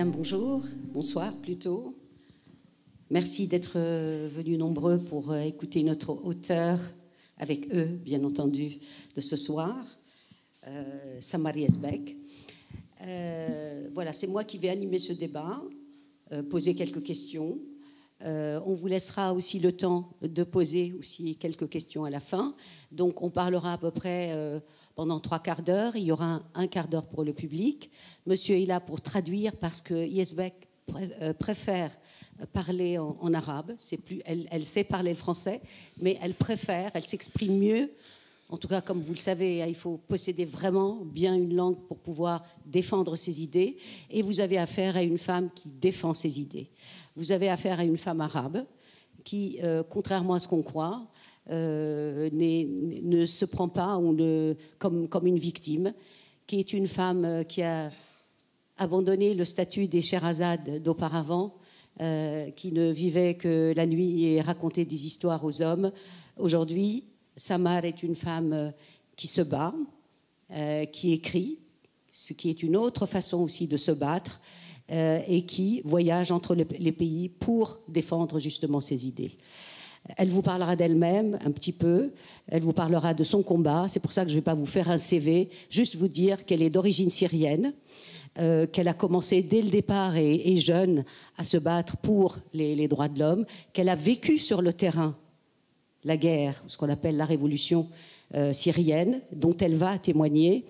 Bien, bonjour, bonsoir plutôt. Merci d'être venus nombreux pour écouter notre auteur, avec eux, bien entendu, de ce soir, Samar Yazbek. Voilà, c'est moi qui vais animer ce débat, poser quelques questions. On vous laissera aussi le temps de poser aussi quelques questions à la fin. Donc, on parlera à peu près pendant 3 quarts d'heure. Il y aura un quart d'heure pour le public. Monsieur est là pour traduire parce que Yazbek préfère parler en arabe. C'est plus, elle sait parler le français, mais elle s'exprime mieux. En tout cas, comme vous le savez, il faut posséder vraiment bien une langue pour pouvoir défendre ses idées. Et vous avez affaire à une femme qui défend ses idées. Vous avez affaire à une femme arabe qui, contrairement à ce qu'on croit, ne se prend pas comme une victime, qui est une femme qui a abandonné le statut des Sherazades d'auparavant, qui ne vivait que la nuit et racontait des histoires aux hommes. Aujourd'hui, Samar est une femme qui se bat, qui écrit, ce qui est une autre façon aussi de se battre, et qui voyage entre les pays pour défendre justement ses idées. Elle vous parlera d'elle-même un petit peu, elle vous parlera de son combat. C'est pour ça que je ne vais pas vous faire un CV, juste vous dire qu'elle est d'origine syrienne, qu'elle a commencé dès le départ et jeune à se battre pour les droits de l'homme, qu'elle a vécu sur le terrain la guerre, ce qu'on appelle la révolution syrienne, dont elle va témoigner,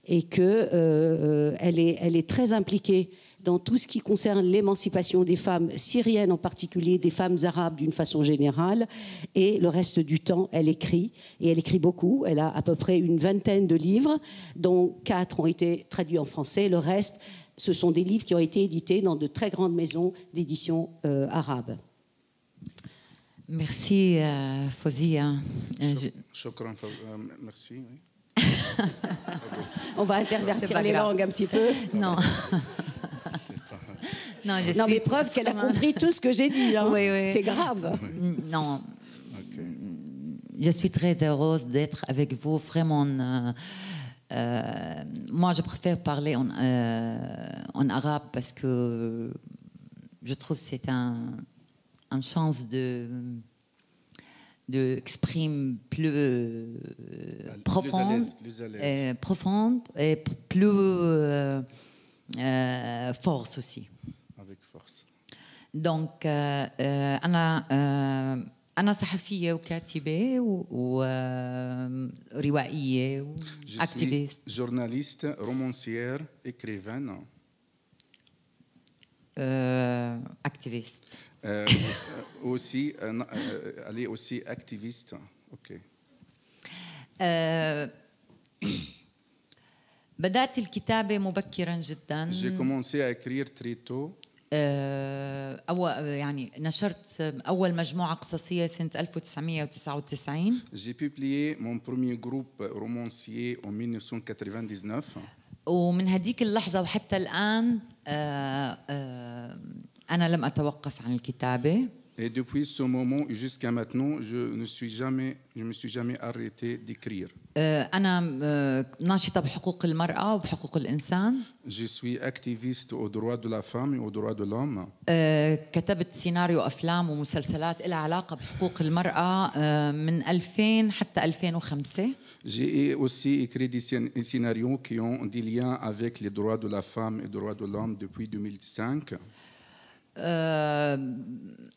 et qu'elle est très impliquée dans tout ce qui concerne l'émancipation des femmes syriennes en particulier, des femmes arabes d'une façon générale, et le reste du temps, elle écrit, et elle écrit beaucoup. Elle a à peu près une vingtaine de livres, dont 4 ont été traduits en français. Le reste, ce sont des livres qui ont été édités dans de très grandes maisons d'édition arabes. Merci, Fawzia. Merci. Oui. On va intervertir les langues un petit peu. Non. Non, mais preuve qu'elle a compris tout ce que j'ai dit. Hein. Oui, oui. C'est grave. Non. Okay. Je suis très heureuse d'être avec vous. Vraiment, moi, je préfère parler en arabe parce que je trouve que c'est une chance d'exprimer plus profonde et plus force aussi. Avec force. Donc, أنا صحفية وكاتبة وروائية وأكتيفيست. Journaliste, romancière, écrivaine. Activiste. Aussi, elle est aussi activiste. Ok. بدأت الكتابة مبكرا جدا. J'ai commencé à écrire très tôt. يعني نشرت أول مجموعة قصصية سنة 1999. J'ai publié mon premier groupe romancier en 1999. ومن هذيك اللحظة وحتى الآن أنا لم أتوقف عن الكتابة. Et depuis ce moment jusqu'à maintenant, je me suis jamais arrêté d'écrire. أنا ناشطة بحقوق المرأة وبحقوق الإنسان. Je suis activiste aux droits de la femme et aux droits de l'homme. كتبت سيناريو أفلام ومسلسلات لها علاقة بحقوق المرأة من 2000 حتى 2005. J'ai aussi écrit des scénarios qui ont des liens avec les droits de la femme et les droits de l'homme depuis 2005.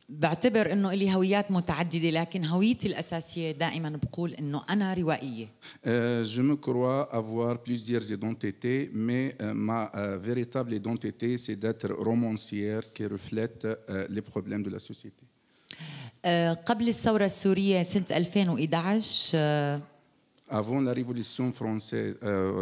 بعتبر انه لي هويات متعدده لكن هويتي الاساسيه دائما بقول انه انا روائيه. Je me crois avoir plusieurs identités, mais ma véritable identité c'est d'être romancière qui reflète les problèmes de la société. قبل الثوره السوريه سنه 2011 avant la révolution française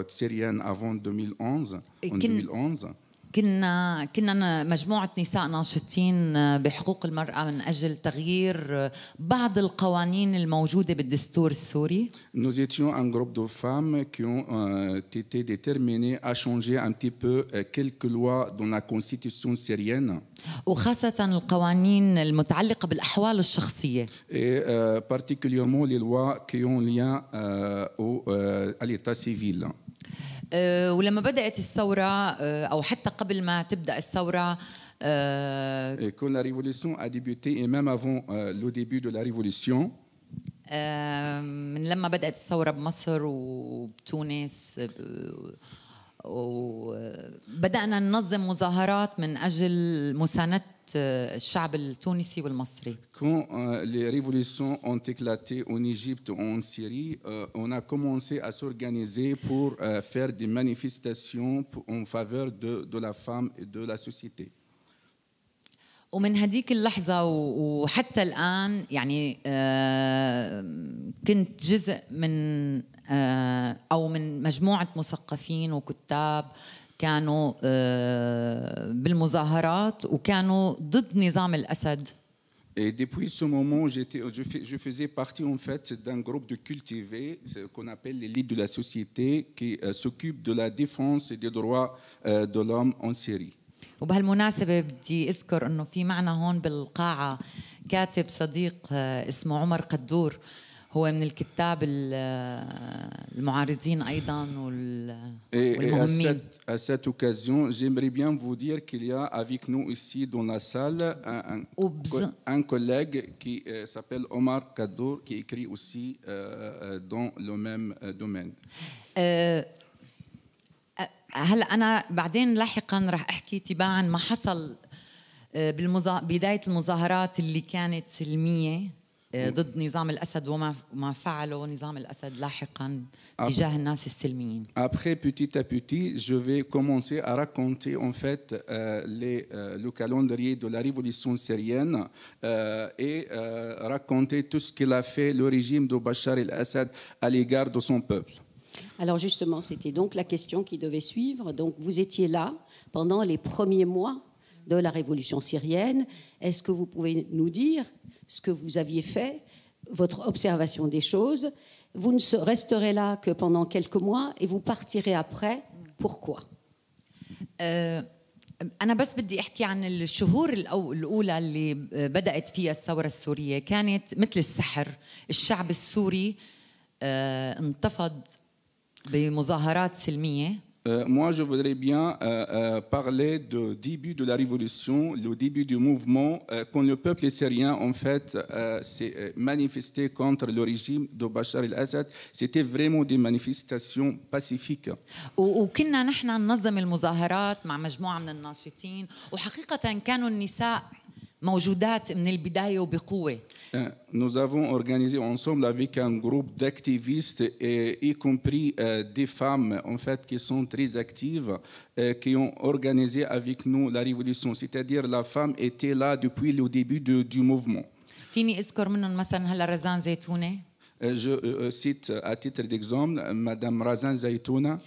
syrienne avant 2011 en 2011 كنا مجموعة نساء ناشطين بحقوق المرأة من أجل تغيير بعض القوانين الموجودة بالدستور السوري. Nous étions un groupe de femmes qui ont été déterminées à changer un petit peu quelques lois dans la constitution syrienne. وخاصة القوانين المتعلقة بالأحوال الشخصية. Et particulièrement les lois qui ont lien à l'état civil. ولما بدأت الثورة أو حتى قبل ما تبدأ الثورة Et quand la révolution a débuté, et même avant le début de la révolution, من لما بدأت الثورة بمصر وبتونس وبدأنا ننظم مظاهرات من أجل مساندة الشعب التونسي والمصري. quand les révolutions ont éclaté en Égypte ou en Syrie, on a commencé à s'organiser pour faire des manifestations en faveur de la femme et de la société. ومن هديك اللحظة وحتى الآن يعني كنت جزء من أو من مجموعة مثقفين وكتاب كانوا بالمظاهرات وكانوا ضد نظام الأسد. Et depuis ce moment, je faisais partie en fait d'un groupe de cultivés, ce qu'on appelle l'élite de la société, qui s'occupe de la défense des droits de l'homme en Syrie. وبهالمناسبة بدي أذكر أنه في معنا هون بالقاعة كاتب صديق اسمه عمر قدور، هو من الكتاب المعارضين أيضاً والمهمين. À cette occasion, j'aimerais bien vous dire qu'il y a avec nous ici dans la salle un collègue qui s'appelle Omar Kadour, qui écrit aussi dans le même domaine. هلا أنا بعدين لاحقاً رح أحكي تباعاً ما حصل بداية المظاهرات اللي كانت سلمية ضد نظام الأسد وما فعله نظام الأسد لاحقاً تجاه الناس السلميين. Après, petit à petit, je vais commencer à raconter en fait le calendrier de la révolution syrienne et raconter tout ce qu'il a fait le régime de Bachar el-Assad à l'égard de son peuple. Alors justement, c'était donc la question qui devait suivre. Donc vous étiez là pendant les premiers mois de la révolution syrienne. Est-ce que vous pouvez nous dire ce que vous aviez fait, votre observation des choses? Vous ne resterez là que pendant quelques mois et vous partirez après. Pourquoi? أنا بس بدي أحكي عن الشهور الأولى اللي بدأت فيها الثورة السورية. كانت مثل السحر. الشعب السوري انتفض بمظاهرات سلمية. Moi, je voudrais bien parler du début de la révolution, le début du mouvement, quand le peuple syrien, en fait, s'est manifesté contre le régime de Bachar el-Assad. C'était vraiment des manifestations pacifiques. وكنا نحن ننظم المظاهرات مع مجموعة من الناشطين، وحقيقة كانوا النساء موجودات من البداية وبقوة. Nous avons organisé ensemble avec un groupe d'activistes, y compris des femmes en fait qui sont très actives, qui ont organisé avec nous la révolution. C'est-à-dire la femme était là depuis le début du mouvement. فيني أذكر منهم مثلا هلا رزان زيتونة. Je cite à titre d'exemple Madame Razan Zaitouna.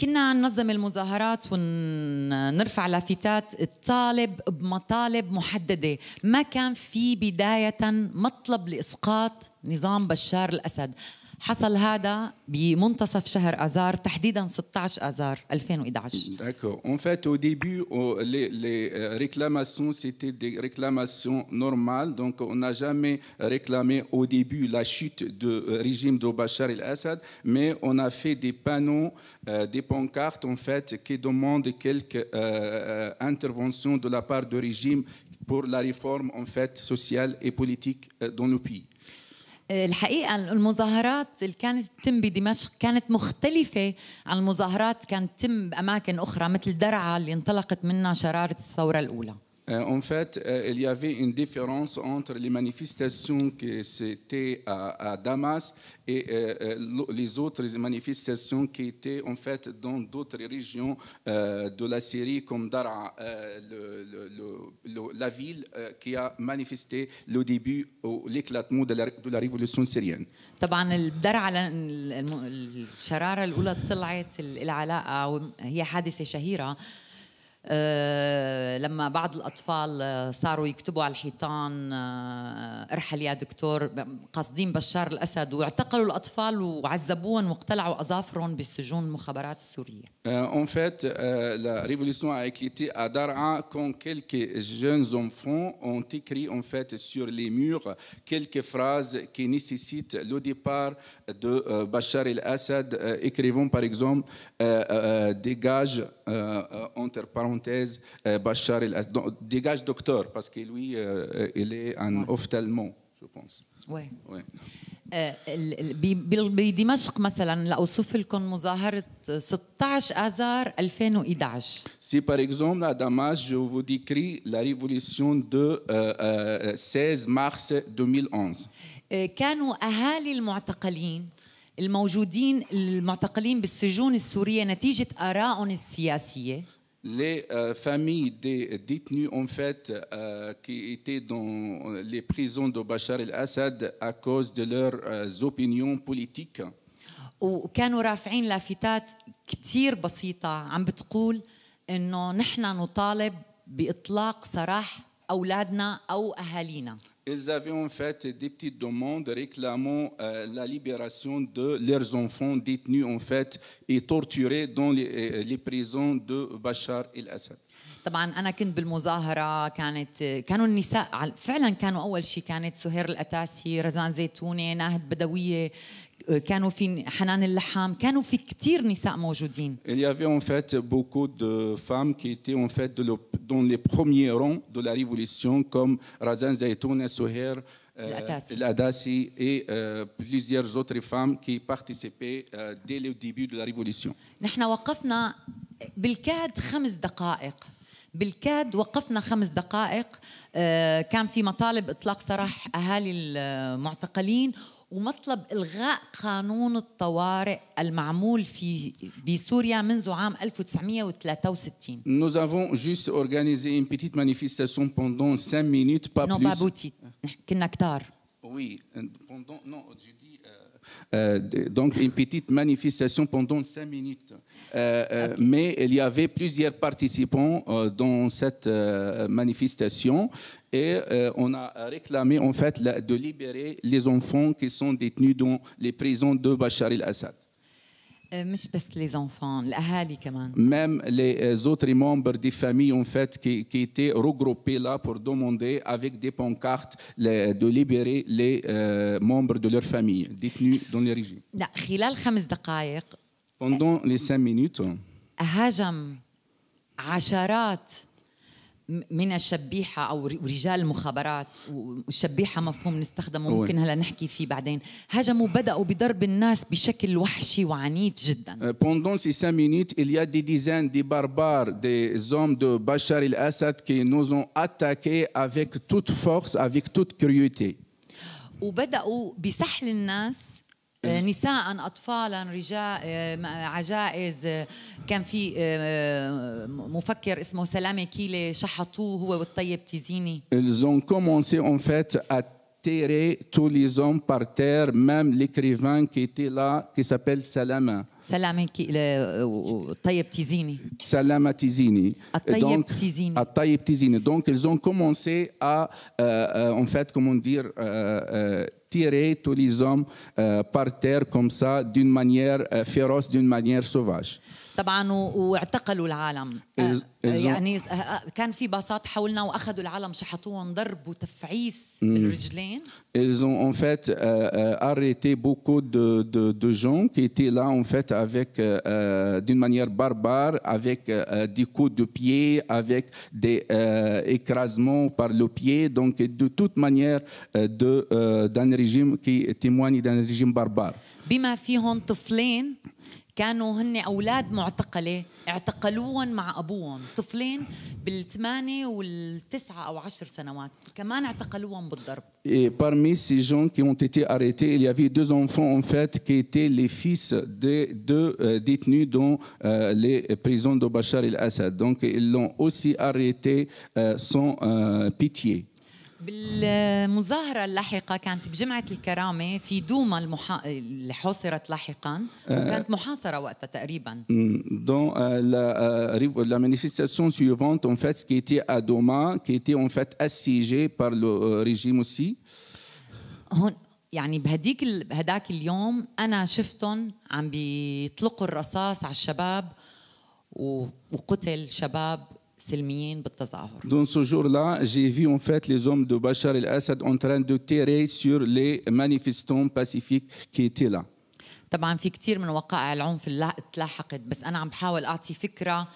كنا ننظم المظاهرات ونرفع لافتات الطالب بمطالب محددة. ما كان في بداية مطلب لإسقاط نظام بشار الأسد. حصل هذا بمنتصف شهر آذار، تحديدا 16 آذار 2011. D'accord. En fait, au début, les réclamations, c'était des réclamations normales. Donc, on n'a jamais réclamé au début la chute du régime de Bachar el-Assad, mais on a fait des panneaux, des pancartes, en fait, qui demandent quelques interventions de la part du régime pour la réforme, en fait, sociale et politique dans le pays. الحقيقة المظاهرات اللي كانت تتم بدمشق كانت مختلفة عن المظاهرات كانت تتم بأماكن أخرى مثل درعا اللي انطلقت منها شرارة الثورة الأولى. En fait, il y avait une différence entre les manifestations qui c'était à Damas et les autres manifestations qui étaient en fait dans d'autres régions de la Syrie comme Daraa, la ville qui a manifesté le début ou l'éclatement de la révolution syrienne. طبعا الدرعا الشرارة الأولى طلعت العلاقة هي حادثة شهيرة. لما بعض الأطفال صاروا يكتبوا على الحيطان ارحل يا دكتور، قاصدين بشار الأسد، واعتقلوا الأطفال وعذبوهم واقتلعوا أظافرهم بسجون المخابرات السورية. En fait, la révolution a éclaté à Daraa quand quelques jeunes enfants ont écrit en fait sur les murs quelques phrases qui nécessitent le départ de Bachar el-Assad, écrivant par exemple dégage entre parenthèses Bachar el-Assad, dégage docteur parce que lui il est un ophtalmo, je pense. Ouais. Ouais. بدمشق مثلا لأوصف لكم مظاهرة 16 آذار 2011. Si par exemple à Damas, je vous décris la révolution de 16 mars 2011. كانوا أهالي المعتقلين المعتقلين بالسجون السورية نتيجة آرائهم السياسية. Les familles des détenus en fait qui étaient dans les prisons de Bachar el-Assad à cause de leurs opinions politiques. وكانوا رافعين لافتات كتير بسيطة عم بتقول إنه نحن نطالب بإطلاق سراح أولادنا أو أهالينا. Ils avaient en fait des petites demandes réclamant la libération de leurs enfants détenus en fait et torturés dans les prisons de Bachar el-Assad. طبعا أنا كنت بالمظاهرة، كانوا النساء فعلا كانوا أول شيء كانت سهير الأتاسي، رزان زيتوني، ناهد بدوية، كانوا في حنان اللحام، كانوا في كتير نساء موجودين. Il y avait en fait beaucoup de femmes qui étaient en fait dans les premiers rangs de la révolution comme Razan Zaitouna, Souher el-Adassi et plusieurs autres femmes qui participaient dès le début de la révolution. نحن وقفنا بالكاد 5 دقائق، بالكاد وقفنا 5 دقائق. كان في مطالب إطلاق سراح أهالي المعتقلين ومطلب إلغاء قانون الطوارئ المعمول بسوريا منذ عام 1963. Nous avons juste organisé une petite manifestation pendant 5 minutes, pas plus. بابوتي كنا كتار. Oui, pendant, non, je dis, donc une petite manifestation pendant 5 minutes. Okay. Mais il y avait plusieurs participants dans cette manifestation et on a réclamé en fait de libérer les enfants qui sont détenus dans les prisons de Bachar el-Assad. مش بس les enfants, الأهالي كمان. Même les autres membres des familles en fait qui étaient regroupés là pour demander avec des pancartes de libérer les membres de leur famille détenus dans les régimes. لا خلال 5 دقائق. Pendant les 5 minutes. هاجم عشرات من الشبيحة أو رجال المخابرات، والشبيحة مفهوم نستخدمه ممكن هلا نحكي فيه بعدين، هاجموا بدأوا بضرب الناس بشكل وحشي وعنيف جدا. Pendant ces 5 minutes, il y a des dizaines de barbares, des hommes de Bachar el-Assad qui nous ont attaqués avec toute force, avec toute cruauté. وبدأوا بسحل الناس، نساء أطفالا رجال عجائز. كان في مفكر اسمه سلامة كيلي شحطوه هو والطيب تيزيني. Ils ont commencé en fait à tirer tous les hommes par terre, même l'écrivain qui était là, qui s'appelle Salama. سلامة كيلي والطيب تيزيني. Salama Tizini. الطيب تيزيني. الطيب Tizini. Donc ils ont commencé à en fait comment dire tirer tous les hommes par terre comme ça d'une manière féroce, d'une manière sauvage. طبعا واعتقلوا العالم. يعني كان في باصات حولنا واخذوا العالم شحطوهم ضرب وتفعيس بالرجلين. Ils ont en fait arrêté beaucoup de gens qui étaient là en fait avec d'une manière barbare, avec des coups de pied, avec des écrasements par le pied, donc de toute manière d'un régime qui témoigne d'un régime barbare. بما فيهم طفلين كانوا هن أولاد معتقلة اعتقلوهم مع أبوهم، طفلين بال8 وال9 أو 10 سنوات كمان اعتقلوهم بالضرب. Et parmi ces gens qui ont été arrêtés, il y avait 2 enfants en fait qui étaient les fils de 2 détenus dans les prisons de Bachar el-Assad. Donc ils l'ont aussi arrêté sans pitié. بالمظاهرة اللاحقة كانت بجمعة الكرامة في دوما اللي حوصرت لاحقا وكانت محاصرة وقتها تقريبا. Dans la manifestation suivante, en fait, qui était à Doma, qui était en fait assiégée par le régime aussi. هون يعني بهداك اليوم أنا شفتهم عم بيطلقوا الرصاص على الشباب وقتل شباب سلميين بالتظاهر. Dans ce jour-là, j'ai vu en fait les hommes de Bachar el-Assad en train de tirer sur les manifestants pacifiques qui étaient là. طبعا في كتير من وقائع العنف اللي تلاحقت، بس أنا عم بحاول أعطي فكرة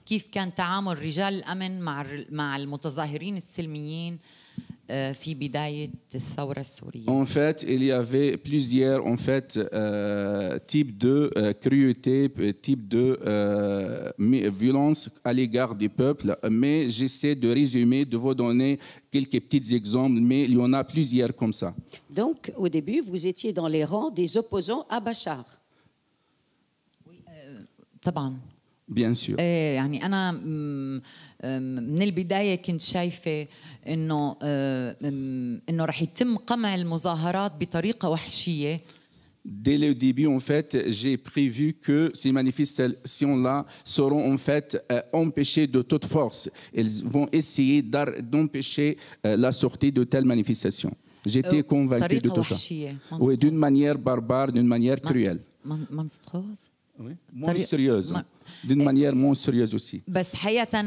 كيف كان تعامل رجال الأمن مع المتظاهرين السلميين في بداية الثورة السورية. En fait, il y avait plusieurs en fait types de cruauté, types de violence à l'égard du peuple. Mais j'essaie de résumer, de vous donner quelques petits exemples, mais il y en a plusieurs comme ça. Donc, au début, vous étiez dans les rangs des opposants à Bachar. Oui, طبعا. Bien sûr. يعني أنا من البداية كنت شايفة إنه رح يتم قمع المظاهرات بطريقة وحشية. Dès le début, en fait, j'ai prévu que ces manifestations-là seront en fait empêchées de toute force. Elles vont essayer d'empêcher la sortie de telles manifestations. J'étais convaincu de tout ça. Oui, d'une manière barbare, d'une manière cruelle. Oui. Monstrueuse. D'une manière monstrueuse aussi. بس حقيقة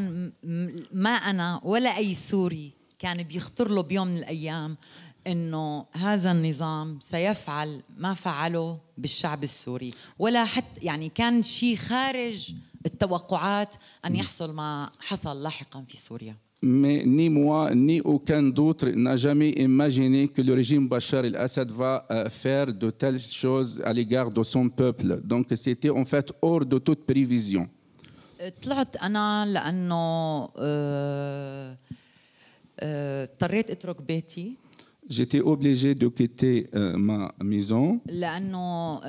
ما أنا ولا أي سوري كان بيخطر له بيوم من الأيام إنه هذا النظام سيفعل ما فعله بالشعب السوري، ولا حتى يعني كان شيء خارج التوقعات أن يحصل ما حصل لاحقا في سوريا. Mais ni moi, ni aucun d'autre n'a jamais imaginé que le régime Bachar el-Assad va faire de telles choses à l'égard de son peuple. Donc c'était en fait hors de toute prévision. طلعت أنا لأنه اضطريت أترك بيتي. J'étais obligé de quitter ma maison. لأنه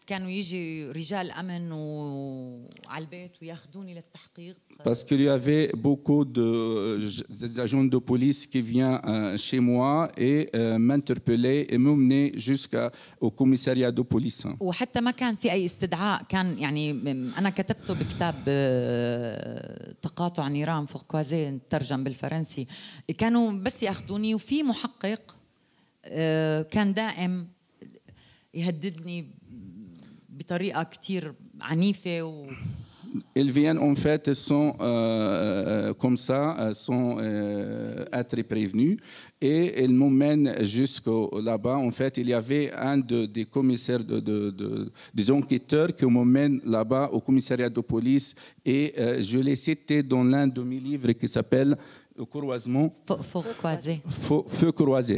كانوا يجي رجال أمن وعلى البيت وياخذوني للتحقيق. Parce qu'il y avait beaucoup d'agents de police qui viennent chez moi et m'interpeller et m'emmener jusqu'au commissariat de police. وحتى ما كان في أي استدعاء، كان يعني أنا كتبته بكتاب تقاطع نيران فوركوازي ترجم بالفرنسي، كانوا بس ياخذوني وفي محقق كان دائم يهددني بطريقة كتير عنيفة Ils viennent en fait sans comme ça, sans être prévenus, et ils m'emmènent jusqu'au là-bas. En fait, il y avait un des commissaires, des enquêteurs qui m'emmènent là-bas au commissariat de police, et je l'ai cité dans l'un de mes livres qui s'appelle Croisement. Feu croisé.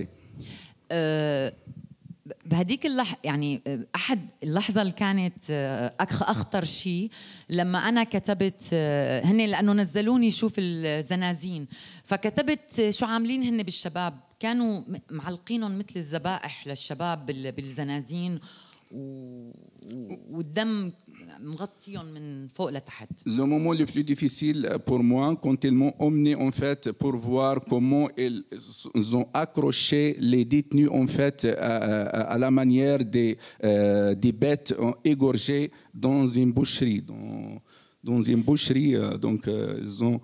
بهديك يعني أحد اللحظة اللي كانت أخطر شيء لما أنا كتبت هن، لأنه نزلوني شوف الزنازين، فكتبت شو عاملين هن بالشباب، كانوا معلقينهم مثل الذبائح للشباب بالزنازين والدم مغطيهم من فوق لتحت. Le moment le plus difficile pour moi, quand ils m'ont emmené en fait pour voir comment ils ont accroché les détenus en fait à la manière des bêtes égorgées dans une boucherie. Dans une boucherie, donc ils ont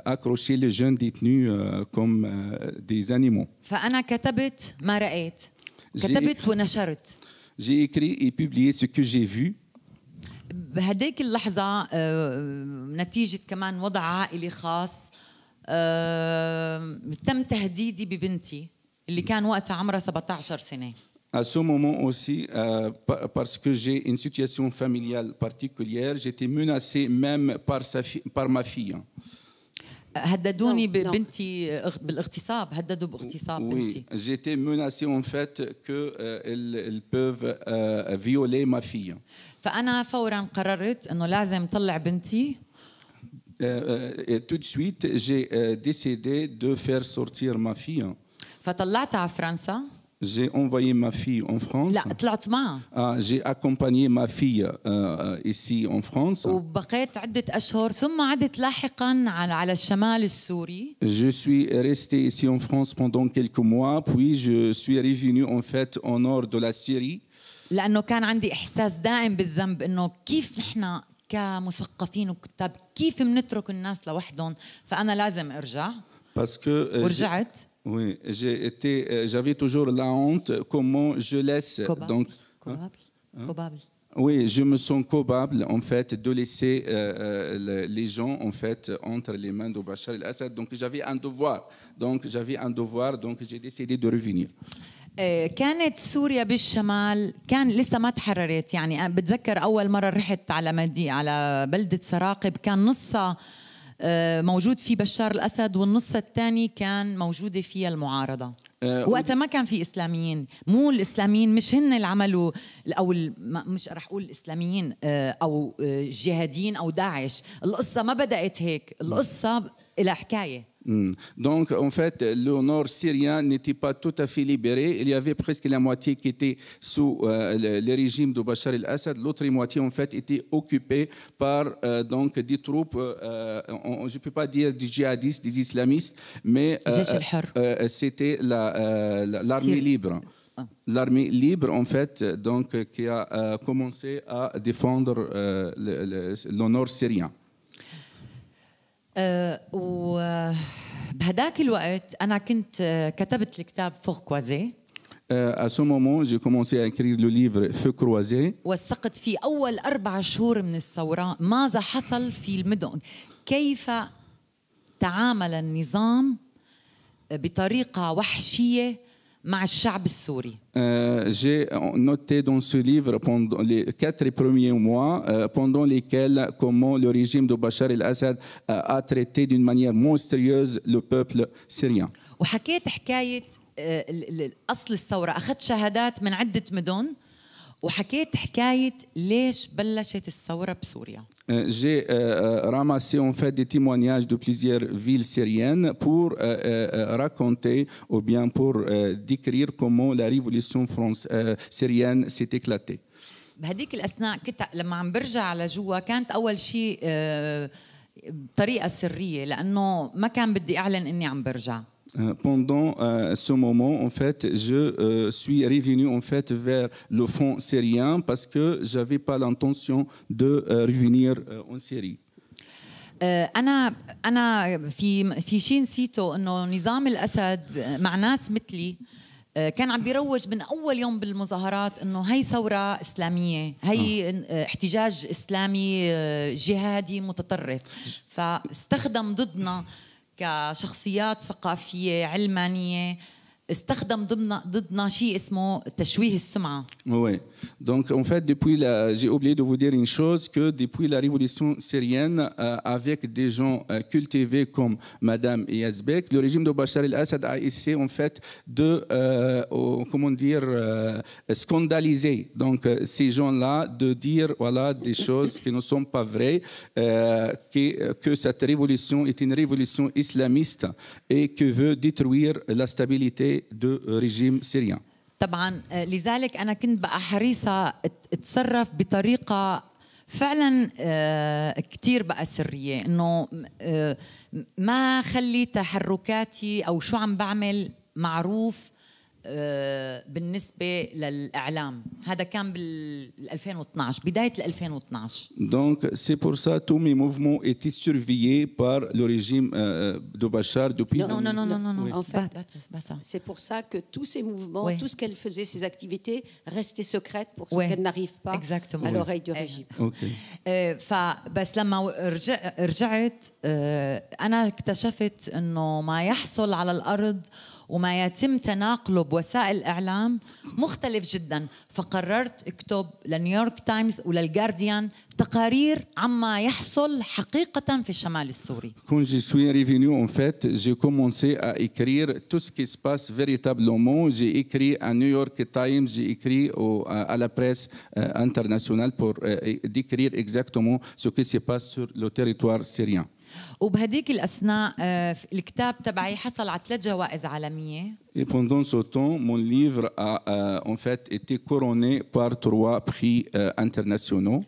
accroché les jeunes détenus comme des animaux. فأنا كتبت ما رأيت، كتبت ونشرت. J'ai écrit et publié ce que j'ai vu. بهديك اللحظة نتيجة كمان وضع عائلي خاص تم تهديدي ببنتي اللي كان وقتها عمرها 17 سنة. À ce moment aussi, parce que j'ai une situation familiale particulière, j'étais menacé même par ma fille. هددوني ببنتي بالاغتصاب، هددوا باغتصاب بنتي. Oui, j'étais menacé en fait qu'ils peuvent violer ma fille. فأنا فوراً قررت إنه لازم طلع بنتي. Et tout de suite, j'ai décidé de faire sortir ma fille. فطلعتها على فرنسا. J'ai envoyé ma fille en France. لا طلعت معها J'ai accompagné ma fille ici en France. وبقيت عدة أشهر ثم عدت لاحقا على الشمال السوري. Je suis resté ici en France pendant quelques mois, puis je suis revenu en fait au nord de la Syrie. لأنه كان عندي إحساس دائم بالذنب إنه كيف نحن كمثقفين وكتاب كيف منترك الناس لوحدهم فأنا لازم أرجع. Parce que ورجعت. oui, j'avais toujours la honte comment je laisse donc كوبابل. oui, je me sens coupable en fait de laisser les gens en fait entre les mains de Bachar el-Assad. Donc j'avais un devoir, donc j'ai décidé de revenir. كانت سوريا بالشمال كان لسه ما تحررت، يعني أنا بتذكر أول مرة رحت على بلدة سراقب كان نصها موجود فيه بشار الأسد والنص الثاني كان موجودة فيها المعارضة. وقتها ما كان في إسلاميين، مو الإسلاميين مش هن اللي عملوا أو مش رح أقول الإسلاميين أو جهاديين أو داعش، القصة ما بدأت هيك، القصة إلى حكاية. Donc, en fait, le nord syrien n'était pas tout à fait libéré. Il y avait presque la moitié qui était sous le régime de Bachar el-Assad. L'autre moitié, en fait, était occupée par donc des troupes, je ne peux pas dire des djihadistes, des islamistes, mais c'était l'armée libre. L'armée libre, en fait, donc, qui a commencé à défendre le nord syrien. وبهداك الوقت أنا كنت كتبت الكتاب فوق كوازي. À ce moment, j'ai commencé à écrire le livre Feu croisé. وثقت فيه أول 4 شهور من الثورة ماذا حصل في المدن، كيف تعامل النظام بطريقة وحشية مع الشعب السوري. J'ai noté dans ce livre pendant les 4 premiers mois pendant lesquels comment le régime de Bachar el-Assad a traité d'une manière monstrueuse le peuple syrien. وحكيت حكاية أصل الثورة، أخذت شهادات من عدة مدن وحكيت حكاية ليش بلشت الثورة بسوريا. J'ai ramassé en fait des témoignages de plusieurs villes syriennes pour raconter ou bien pour décrire comment la révolution syrienne s'est éclatée. بهديك الأثناء كنت لما عم برجع على جوا كانت أول شيء بطريقة سرية لأنه ما كان بدي أعلن إني عم برجع. Pendant ce moment, en fait, je suis revenu en fait vers le front syrien parce que j'avais pas l'intention de revenir en Syrie. أنا في شيء نسيته إنه نظام الأسد مع ناس مثلي كان عم بيروج من أول يوم بالمظاهرات إنه هي ثورة إسلامية، هي احتجاج إسلامي جهادي متطرف، فاستخدم ضدنا كشخصيات ثقافية علمانية، استخدم ضدنا شيء اسمه تشويه السمعة. Oui. Donc en fait j'ai oublié de vous dire une chose que depuis la révolution syrienne avec des gens cultivés comme Madame Yazbek, le régime de Bachar el-Assad a essayé en fait de scandaliser donc ces gens-là, de dire voilà des choses qui ne sont pas vraies, que cette révolution est une révolution islamiste et que veut détruire la stabilité du régime syrien. طبعا لذلك أنا كنت بقى حريصة اتصرف بطريقة فعلا كتير بقى سرية، إنه ما خلي تحركاتي أو شو عم بعمل معروف بالنسبة للإعلام. هذا كان بال 2012 بداية 2012. Donc c'est pour ça tous mes mouvements étaient surveillés par le régime de Bachar depuis. Non. Oui. En fait, c'est pour ça que tous ces mouvements, tout ce qu'elle faisait, ces activités, restaient secrètes pour qu'elles n'arrivent pas à l'oreille du régime. فبس لما رجعت أنا اكتشفت إنه ما يحصل على الأرض وما يتم تناقله بوسائل الإعلام مختلف جدا، فقررت اكتب لنيويورك تايمز وللجارديان تقارير عما يحصل حقيقة في الشمال السوري. Quand je suis revenu, en fait, j'ai commencé à écrire tout ce qui se passe véritablement. J'ai écrit à New York Times, j'ai écrit à la presse internationale pour décrire exactement ce qui se passe sur le territoire syrien. وبهديك الأثناء الكتاب تبعي حصل على 3 جوائز عالمية. Et pendant ce temps, mon livre a en fait été couronné par 3 prix internationaux.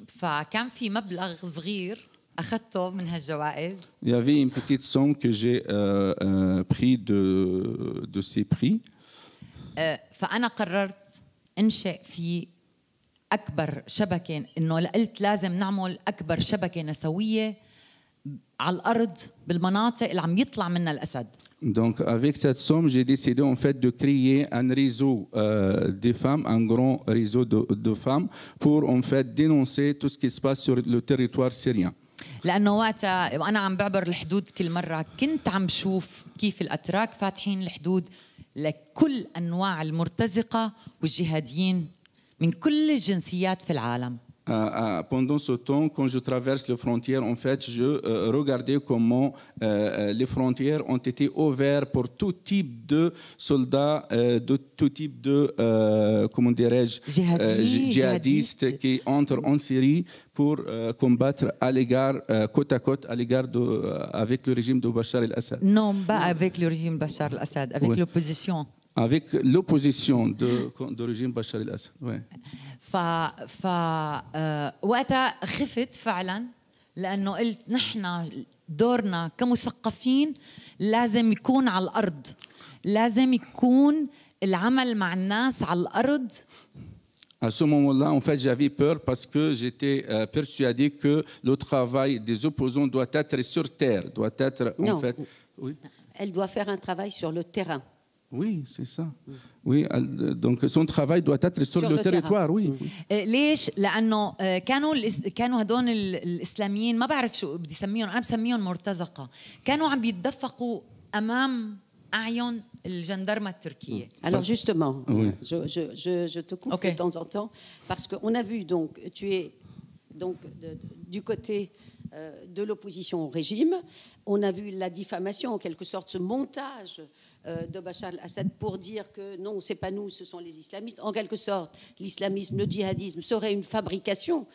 فكان في مبلغ صغير أخذته من هالجوائز. Il y avait une petite somme que j'ai pris de ces prix. فأنا قررت أنشئ في أكبر شبكة، إنه قلت لازم نعمل أكبر شبكة نسوية على الأرض بالمناطق اللي عم يطلع منها الأسد. Donc, avec cette somme, j'ai décidé en fait de créer un réseau des femmes, un grand réseau de femmes, pour en fait dénoncer tout ce qui se passe sur le territoire syrien. لأنه وقتها وأنا عم بعبر الحدود كل مرة كنت عم بشوف كيف الأتراك فاتحين الحدود لكل أنواع المرتزقة والجهاديين من كل الجنسيات في العالم. Pendant ce temps, quand je traverse les frontières, en fait, je regardais comment les frontières ont été ouvertes pour tout type de soldats, de tout type de, comment dirais-je, djihadistes qui entrent en Syrie pour combattre à l'égard, côte à côte, à l'égard avec le régime de Bachar el-Assad. Non, pas avec le régime Bachar el-Assad, avec l'opposition. Avec l'opposition du régime Bachar el-Assad. Ouais. وقتها خفت فعلا لأنه قلت نحن دورنا كمثقفين لازم يكون على الأرض، لازم يكون العمل مع الناس على الأرض. À ce moment-là, en fait, j'avais peur parce que j'étais persuadé que le travail des opposants doit être sur terre, doit être en fait. Oui. Elle doit faire un travail sur le terrain. Oui, c'est ça. Oui, donc son travail doit être sur le territoire, oui. ليش؟ لأنه كانوا هدول الإسلاميين ما بعرف شو بدي سميهم، أنا بسميهم مرتزقة، كانوا عم بيتدفقوا أمام أعين الجندرمة التركية. Alors justement, oui. je te coupe de temps en temps parce qu'on a vu donc tu es donc du côté de l'opposition au régime. On a vu la diffamation, en quelque sorte, ce montage de Bachar el-Assad pour dire que non, c'est pas nous, ce sont les islamistes. En quelque sorte, l'islamisme, le djihadisme serait une fabrication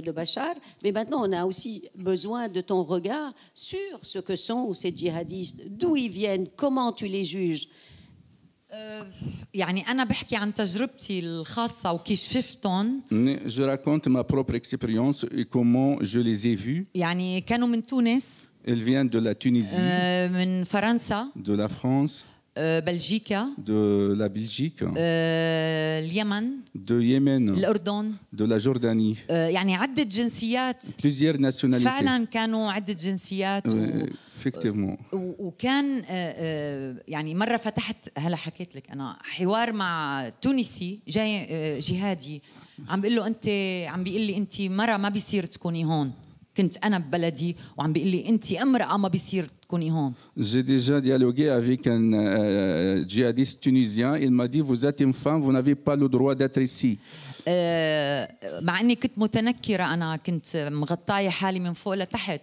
de Bachar. Mais maintenant, on a aussi besoin de ton regard sur ce que sont ces djihadistes, d'où ils viennent, comment tu les juges. يعني أنا بحكي عن تجربتي الخاصة وكيف شفتهم. Je raconte ma propre expérience et comment je les ai vus. يعني كانوا من تونس. Ils viennent de la Tunisie. من فرنسا. De la France. بلجيكا. De la Belgique. اليمن. De Yémen. الأردن. De la Jordanie. يعني عدة جنسيات. Plusieurs nationalités. فعلا كانوا عدة جنسيات. Effectivement. وكان يعني مرة فتحت هلا حكيت لك أنا حوار مع تونسي جاي جهادي عم بقول له أنت عم بيقول لي أنت مرة ما بيصير تكوني هون. كنت أنا ببلدي وعم بيقول لي أنت امرأة ما بيصير تكوني هون. J'ai déjà dialogué avec un djihadiste tunisien. Il m'a dit vous êtes une femme, vous n'avez pas le droit d'être ici. مع اني كنت متنكره، انا كنت مغطايه حالي من فوق لتحت.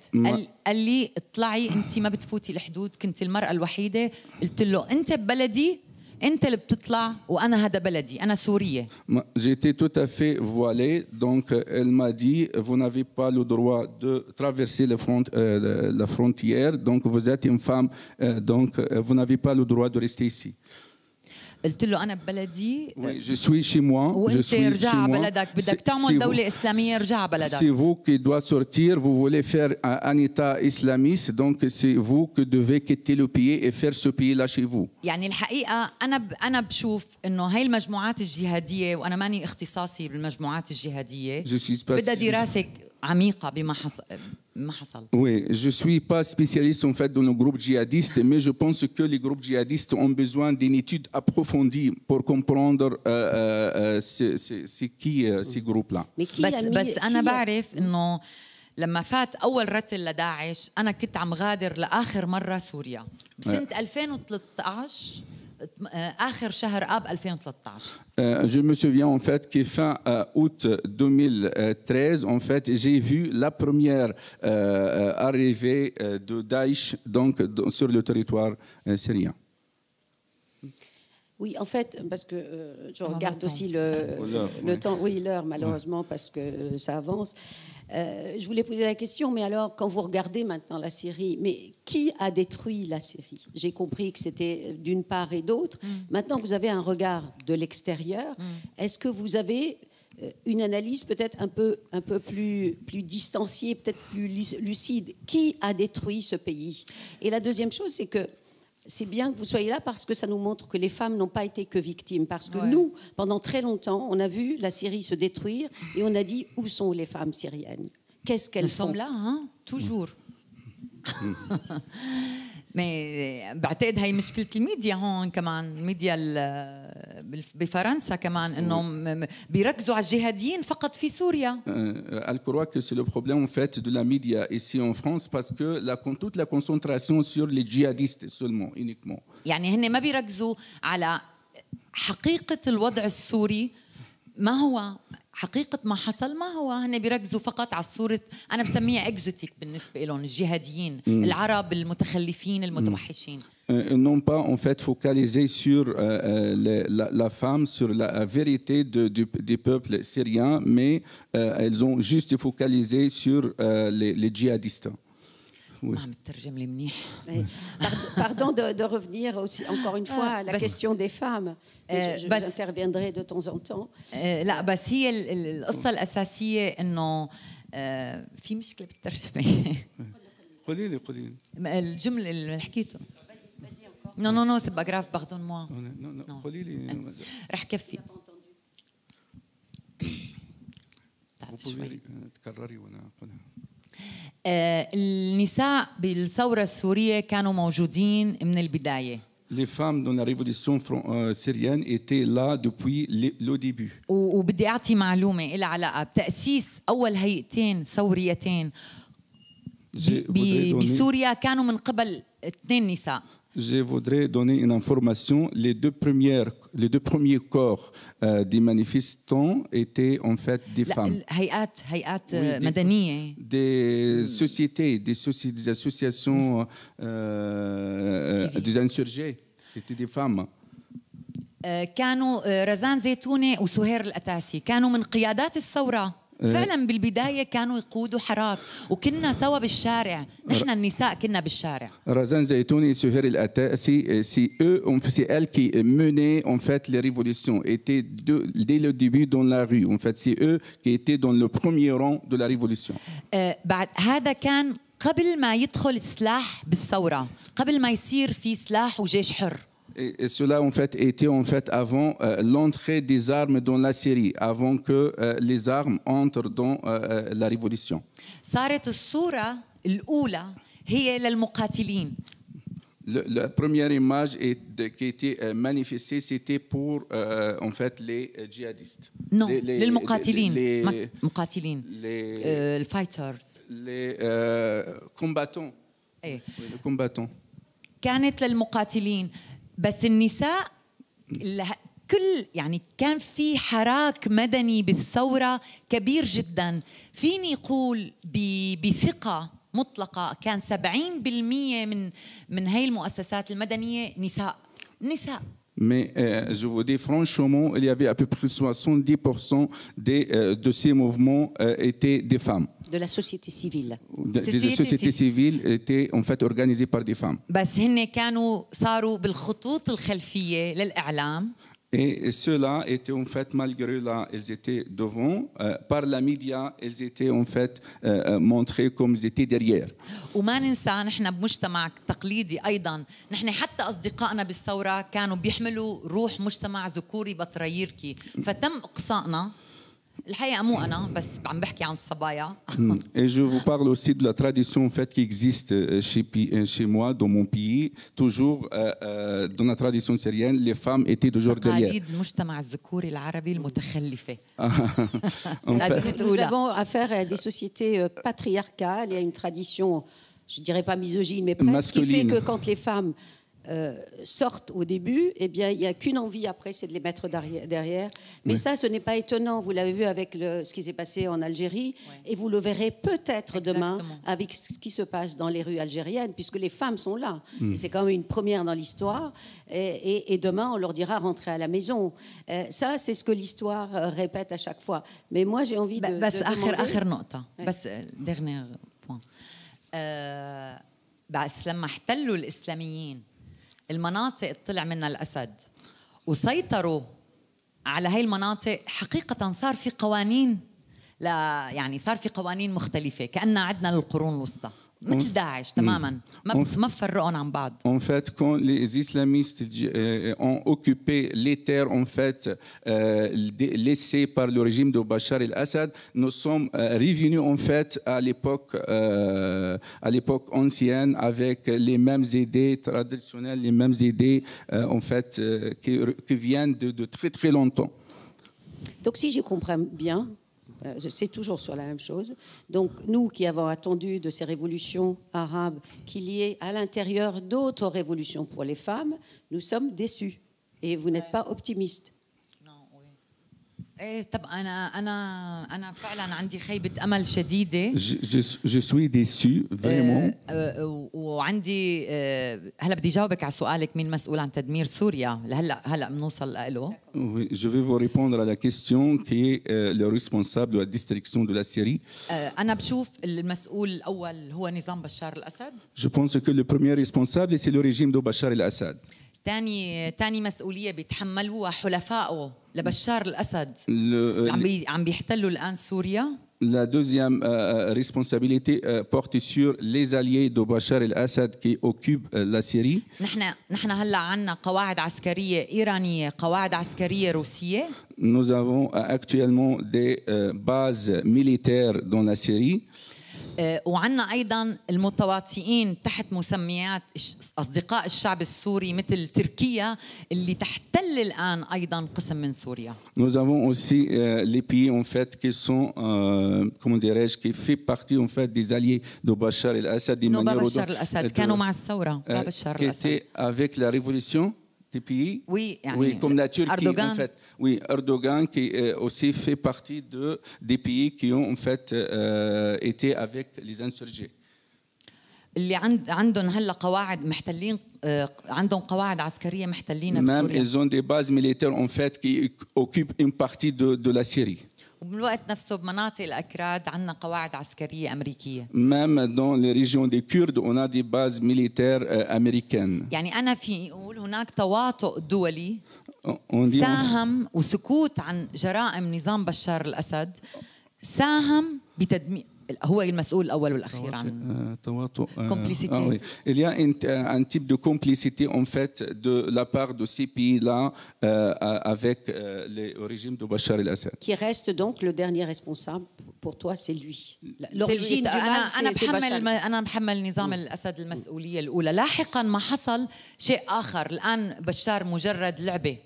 قال لي اطلعي انت ما بتفوتي الحدود، كنت المراه الوحيده. قلت له انت ببلدي، انت اللي بتطلع وانا هذا بلدي، انا سوريه. J'étais tout à fait voilée, donc elle m'a dit vous n'avez pas le droit de traverser la frontière, donc vous êtes une femme, donc vous n'avez pas le droit de rester ici. قلت له أنا ببلدي. Oui, je suis chez moi. وأنت رجع بلدك، بدك تعمل دولة إسلامية رجع بلدك. C'est vous qui doit sortir. Vous voulez faire un État islamiste, donc c'est vous qui devez quitter le pays et faire ce pays-là chez vous. يعني الحقيقة أنا بشوف إنه هاي المجموعات الجهادية، وأنا ماني اختصاصي بالمجموعات الجهادية. بدها دراسة عميقة بما حصل. Oui, je suis pas spécialiste en fait dans le groupe djihadiste, mais je pense que les groupes djihadistes ont besoin d'une étude approfondie pour comprendre c'est qui ces groupes-là. بس أنا بعرف إنه لما فات أول رتل لداعش أنا كنت عم غادر لآخر مرة سوريا بسنة 2013. آخر شهر آب 2013. Je me souviens en fait que fin août 2013, en fait, j'ai vu la première arrivée de Daesh donc sur le territoire syrien. Oui, en fait, parce que je regarde aussi le temps, oui, l'heure, malheureusement, parce que ça avance. Je voulais poser la question, mais alors, quand vous regardez maintenant la série, mais qui a détruit la série? J'ai compris que c'était d'une part et d'autre. Maintenant que vous avez un regard de l'extérieur, est-ce que vous avez une analyse peut-être un peu plus distanciée, peut-être plus lucide? Qui a détruit ce pays? Et la deuxième chose, c'est que c'est bien que vous soyez là parce que ça nous montre que les femmes n'ont pas été que victimes. Parce que nous, pendant très longtemps, on a vu la Syrie se détruire et on a dit où sont les femmes syriennes? Qu'est-ce qu'elles font? Nous sommes là, hein? Toujours. بعتقد هي مشكلة الميديا هون كمان الميديا بفرنسا كمان انهم بيركزوا على الجهاديين فقط في سوريا. Elle croit que c'est le problème en fait de la média ici en France parce que toute la concentration sur les djihadistes seulement uniquement. يعني هن ما بيركزوا على حقيقة الوضع السوري ما هو حقيقة ما حصل ما هو هن بيركزوا فقط على الصورة أنا بسميها إكزوتيك بالنسبة لهم الجهاديين العرب المتخلفين المتوحشين. Non pas en fait focalisé sur la femme, sur la vérité des peuples syriens, mais elles ont juste focalisé sur les djihadistes. Oui. Pardon de revenir aussi encore une fois à la question des femmes. Je interviendrai de temps en temps. لا بس هي القصة الأساسية إنه في مشكلة بالترجمة. قولي لي الجملة اللي حكيته. Non, c'est pas grave, pardonne-moi. Non. قولي لي. رح كفي. تكرري وانا اقولها. النساء بالثورة السورية كانوا موجودين من البداية. Les femmes dans la révolution syrienne étaient là depuis le début. وبدي أعطي معلومة إلى علاقة بتأسيس أول هيئتين ثوريتين بسوريا كانوا من قبل 2 نساء. Je voudrais donner une information. Les deux premiers corps des manifestants étaient en fait des femmes. هيئات مدنية. Des sociétés, des associations des insurgés. C'était des femmes. كانوا رزان زيتونة وسهير الأتاسي كانوا من قيادات الثورة. فعلا بالبداية كانوا يقودوا حراك وكنا سوا بالشارع نحن النساء كنا بالشارع. Razan Zaitouni et Suhair El-Atassi, c'est elles qui menaient en fait les révolutions, étaient dès le début dans la rue. En fait, c'est eux qui étaient dans le premier rang de la révolution. بعد هذا كان قبل ما يدخل السلاح بالثورة، قبل ما يصير في سلاح وجيش حر. Et cela en fait était en fait avant l'entrée des armes dans la Syrie, avant que les armes entrent dans la révolution. صارت الصورة الأولى هي للمقاتلين. La première image qui a été manifestée, c'était pour en fait les djihadistes. Non, للمقاتلين. مقاتلين. Les fighters. Les combattants. إيه. Les combattants. كانت للمقاتلين. بس النساء كل يعني كان في حراك مدني بالثورة كبير جدا فيني أقول بثقة مطلقة كان 70% من هاي المؤسسات المدنية نساء. Mais je vous dis franchement, il y avait à peu près 70% de ces mouvements étaient des femmes. De la société civile. Des sociétés civiles étaient en fait organisées par des femmes. بس هن كانوا صاروا بالخطوط الخلفية للإعلام. Et ceux-là étaient en fait, malgré là, ils étaient devant, par la média, ils étaient en fait montrés comme ils étaient derrière. وما ننسى نحن بمجتمع تقليدي أيضا، نحن حتى أصدقائنا بالثورة كانوا بيحملوا روح مجتمع ذكوري بطريركي، فتم إقصائنا. الحقيقة مو أنا بس عم بحكي عن الصبايا. Et je vous parle aussi de la tradition en fait qui existe chez moi dans mon pays. Toujours dans la tradition syrienne, les femmes étaient toujours derrière. تقاليد المجتمع الذكوري العربي المتخلفة. Nous avons affaire à des sociétés patriarcales. Il y a une tradition, je dirais pas misogyne, mais presque, qui fait que quand les femmes sortent au début, eh bien, il n'y a qu'une envie après, c'est de les mettre derrière. Mais ça, ce n'est pas étonnant. Vous l'avez vu avec ce qui s'est passé en Algérie, et vous le verrez peut-être demain avec ce qui se passe dans les rues algériennes, puisque les femmes sont là. Et c'est quand même une première dans l'histoire. Et demain, on leur dira rentrez à la maison. Ça, c'est ce que l'histoire répète à chaque fois. Mais moi, j'ai envie de بس demander... آخر نقطة بس dernier point. بس لما احتلوا الإسلاميين المناطق اللي طلع منها الأسد وسيطروا على هاي المناطق حقيقة صار في قوانين يعني صار في قوانين مختلفة كأننا عدنا للقرون الوسطى مثل داعش تماما ما بفرقون عن بعض. En fait, quand les islamistes ont occupé les terres en fait laissées par le régime de Bachar el-Assad, nous sommes revenus en fait à l'époque ancienne avec les mêmes idées traditionnelles, les mêmes idées en fait qui viennent de très très longtemps. Donc si je comprends bien, c'est toujours sur la même chose. Donc, nous qui avons attendu de ces révolutions arabes qu'il y ait à l'intérieur d'autres révolutions pour les femmes, nous sommes déçus. Et vous n'êtes pas optimiste. ايه طب انا فعلا عندي خيبه امل شديده. Je suis déçu vraiment. وعندي هلا بدي جاوبك على سؤالك مين مسؤول عن تدمير سوريا هلا بنوصل له. Oui, je vais vous répondre à la question qui est le responsable de la destruction de la Syrie. انا بشوف المسؤول الاول هو نظام بشار الاسد. Je pense que le premier responsable c'est le régime de Bachar el-Assad. تاني مسؤولية بيتحملوها حلفائه لبشار الأسد اللي عم بيحتلوا الآن سوريا. La deuxième responsabilité porte sur les alliés de Bachar el-Assad qui occupent la Syrie. نحن هلا عنا قواعد عسكرية إيرانية، قواعد عسكرية روسية. Nous avons actuellement des bases militaires dans la Syrie. وعنا أيضا المتواطئين تحت مسميات أصدقاء الشعب السوري مثل تركيا اللي تحتل الآن أيضا قسم من سوريا. Nous avons aussi les pays en fait qui sont comment dirais-je qui fait partie en fait des alliés de Bachar el-Assad de Bachar el-Assad كانوا مع الثورة بشار الأسد. Qui étaient avec la révolution des pays. Oui, oui, comme la Turquie Erdogan. en fait. Oui, Erdogan qui aussi fait partie des pays qui ont en fait été avec les insurgés. اللي عندهم هلا قواعد محتلين عندهم قواعد عسكرية محتلين بسوريا. Même ils ont des bases militaires en fait qui occupent une partie de la Syrie. وبالوقت نفسه بمناطق الأكراد عندنا قواعد عسكرية أمريكية. Même dans les régions des Kurdes, on a des bases militaires américaines. يعني أنا في أقول هناك تواطؤ دولي ساهم وسكوت عن جرائم نظام بشار الأسد ساهم بتدمير. هو المسؤول الأول والأخير عن complicité. Ah, oui. Il y a un type de complicité en fait de la part de ces pays-là avec le régime de Bachar el-Assad. Qui reste donc le dernier responsable pour toi, c'est lui. L'origine du mal, c'est Bachar. أنا بحمل نظام الأسد المسؤولية الأولى. لاحقا ما حصل شيء آخر. الآن بشار مجرد لعبة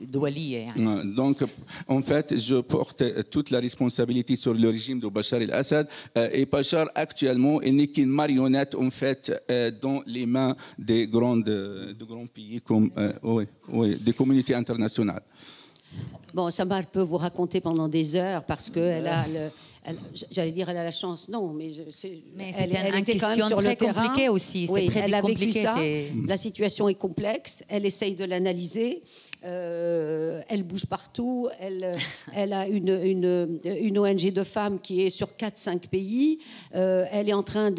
دولية يعني. Donc en fait, je porte toute la responsabilité sur le régime de Bachar el-Assad. Et Bachar actuellement n'est qu'une marionnette en fait dans les mains des grands pays comme des communautés internationales. Bon, Samar peut vous raconter pendant des heures parce qu'elle a j'allais dire elle a la chance, non, mais elle était quand même sur le terrain. Compliqué aussi. Oui, très elle a vécu compliqué, ça. La situation est complexe. Elle essaye de l'analyser. Elle bouge partout. Elle a une ONG de femmes qui est sur 4-5 pays. Elle est en train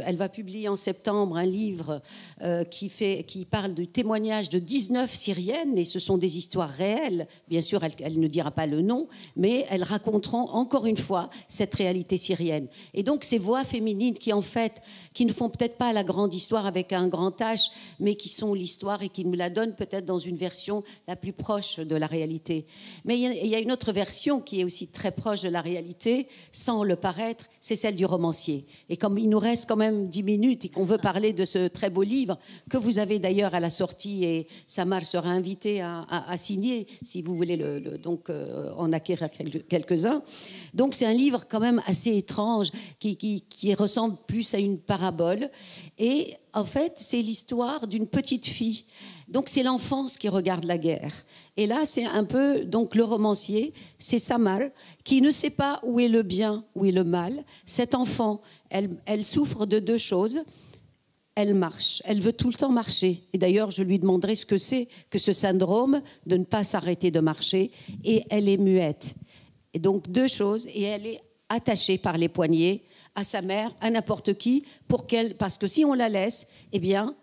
elle va publier en septembre un livre qui parle du témoignage de 19 Syriennes, et ce sont des histoires réelles. Bien sûr, elle ne dira pas le nom, mais elles raconteront encore une fois cette réalité syrienne. Et donc ces voix féminines qui en fait, qui ne font peut-être pas la grande histoire avec un grand H, mais qui sont l'histoire et qui nous la donnent peut-être dans une version la plus proche de la réalité. Mais il y a une autre version qui est aussi très proche de la réalité, sans le paraître, c'est celle du romancier. Et comme il nous reste quand même 10 minutes et qu'on veut parler de ce très beau livre, que vous avez d'ailleurs à la sortie, et Samar sera invité à signer, si vous voulez donc en acquérir quelques-uns. Donc c'est un livre quand même assez étrange, qui ressemble plus à une parabole. Et en fait, c'est l'histoire d'une petite fille. Donc, c'est l'enfance qui regarde la guerre. Et là, c'est un peu, donc, le romancier, c'est Samar, qui ne sait pas où est le bien, où est le mal. Cette enfant, elle souffre de deux choses. Elle marche, elle veut tout le temps marcher. Et d'ailleurs, je lui demanderai ce que c'est que ce syndrome de ne pas s'arrêter de marcher. Et elle est muette. Et donc, deux choses. Et elle est attachée par les poignets à sa mère, à n'importe qui, parce que si on la laisse, eh bien,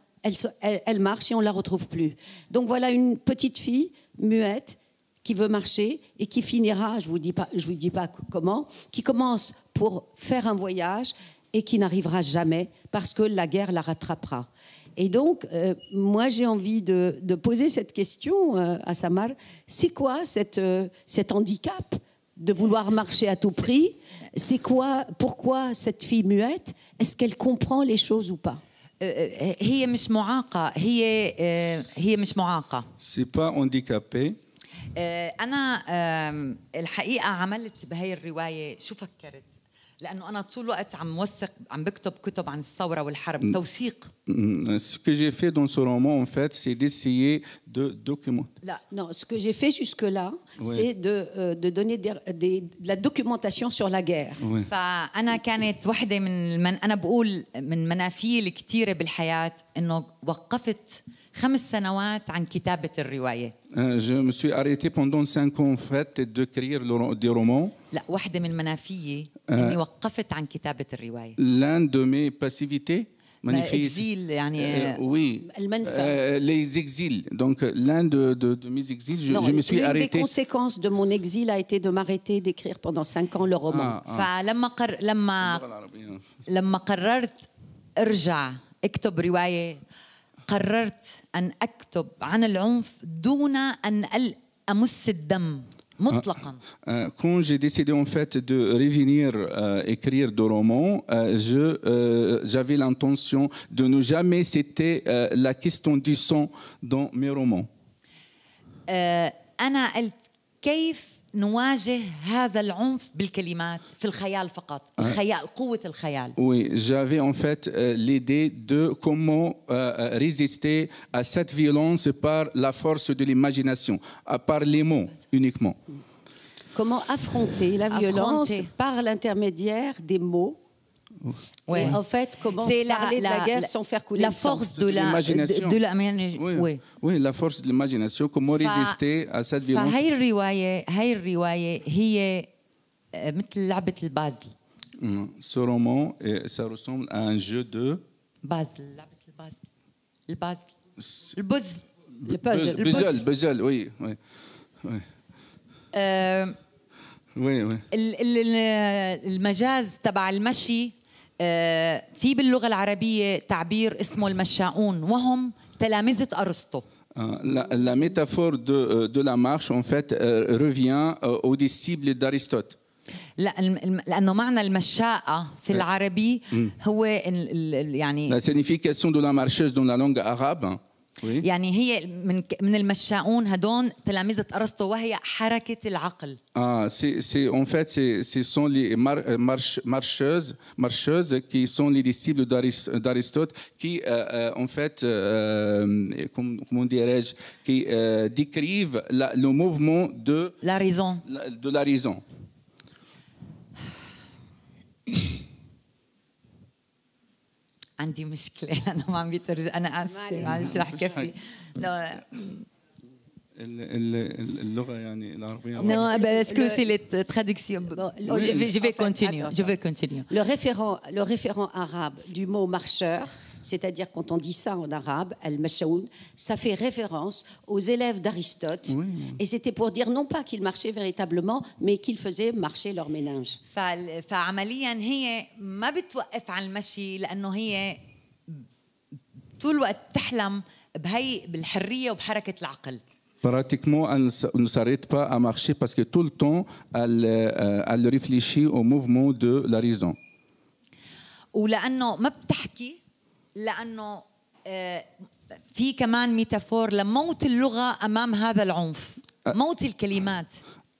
elle marche et on ne la retrouve plus. Donc voilà une petite fille muette qui veut marcher et qui finira, je vous dis pas comment, qui commence pour faire un voyage et qui n'arrivera jamais parce que la guerre la rattrapera. Et donc, moi, j'ai envie de poser cette question à Samar. C'est quoi cet handicap de vouloir marcher à tout prix? C'est quoi, pourquoi cette fille muette? Est-ce qu'elle comprend les choses ou pas? هي مش معاقة هي مش معاقة. C'est pas handicapé. أنا الحقيقة عملت بهاي الرواية شو فكرت؟ لأنه أنا طول الوقت عم بكتب كتب عن الثورة والحرب توثيق. Ce que j'ai fait dans ce roman, en fait, c'est d'essayer de documenter. Non, ce que j'ai fait jusque-là, c'est de donner de la documentation sur la guerre. Oui. فأنا كانت واحدة أنا بقول من منافيي الكتيرة بالحياة إنه وقفت 5 سنوات عن كتابة الرواية. Je me suis arrêté pendant 5 ans en fait d'écrire des romans. لا واحدة من منافيي إني وقفت عن كتابة الرواية. L'un de mes passivités exil يعني oui, les exils. Donc l'un de mes exils, je me suis arrêté. L'une des conséquences de mon exil a été de m'arrêter d'écrire pendant 5 ans le roman. لما قررت أرجع أكتب رواية قررت أن أكتب عن العنف دون أن أمس الدم مطلقاً. Quand j'ai décidé en fait de revenir écrire des romans, j'avais l'intention de ne jamais citer la question du sang dans mes romans. أنا قلت كيف نواجه هذا العنف بالكلمات في الخيال فقط الخيال قوة الخيال. Oui, j'avais en fait l'idée de comment résister à cette violence par la force de l'imagination, par les mots uniquement. Comment affronter la violence par l'intermédiaire des mots. Ouais. En fait, comment parler de la guerre sans faire couler la force de l'imagination. Oui, la force de l'imagination. Comment résister à cette violence. هاي الرواية هي مثل لعبة البازل. Ce roman, ça ressemble à un jeu de بازل. لعبة البازل. البازل. Oui. Oui. المجاز تبع المشي في باللغة العربية تعبير اسمه المشاؤون وهم تلامذة أرسطو. La métaphore de la marche en fait revient aux disciples d'Aristote. لأنه معنى المشاءة في العربي هو يعني la signification de la marcheuse dans la langue arabe. Oui. يعني هي من المشاؤون هدون تلامذة أرسطو وهي حركة العقل. En fait ce sont les marcheuses qui sont les disciples d'Aristote qui en fait comment dirais-je qui décrivent le mouvement de la raison. De la raison. عندي مشكلة أنا ما عم بيترجم أنا آسفة معلش رح كفي لا اللغة يعني العربية non parce que c'est les traductions je vais continuer le référent arabe du mot marcheur, c'est-à-dire quand on dit ça en arabe, al-mashaoun, ça fait référence aux élèves d'Aristote. Oui. Et c'était pour dire non pas qu'ils marchaient véritablement, mais qu'ils faisaient marcher leur méninge. فعمليا هي ما بتوقف عن المشي لأنه هي طول الوقت تحلم بهي بالحرية وبحركة العقل. Pratiquement, elle ne s'arrête pas à marcher parce que tout le temps, elle réfléchit au mouvement de la raison. ولأنه ما بتحكي لأنه في كمان ميتافور لموت اللغة أمام هذا العنف موت الكلمات.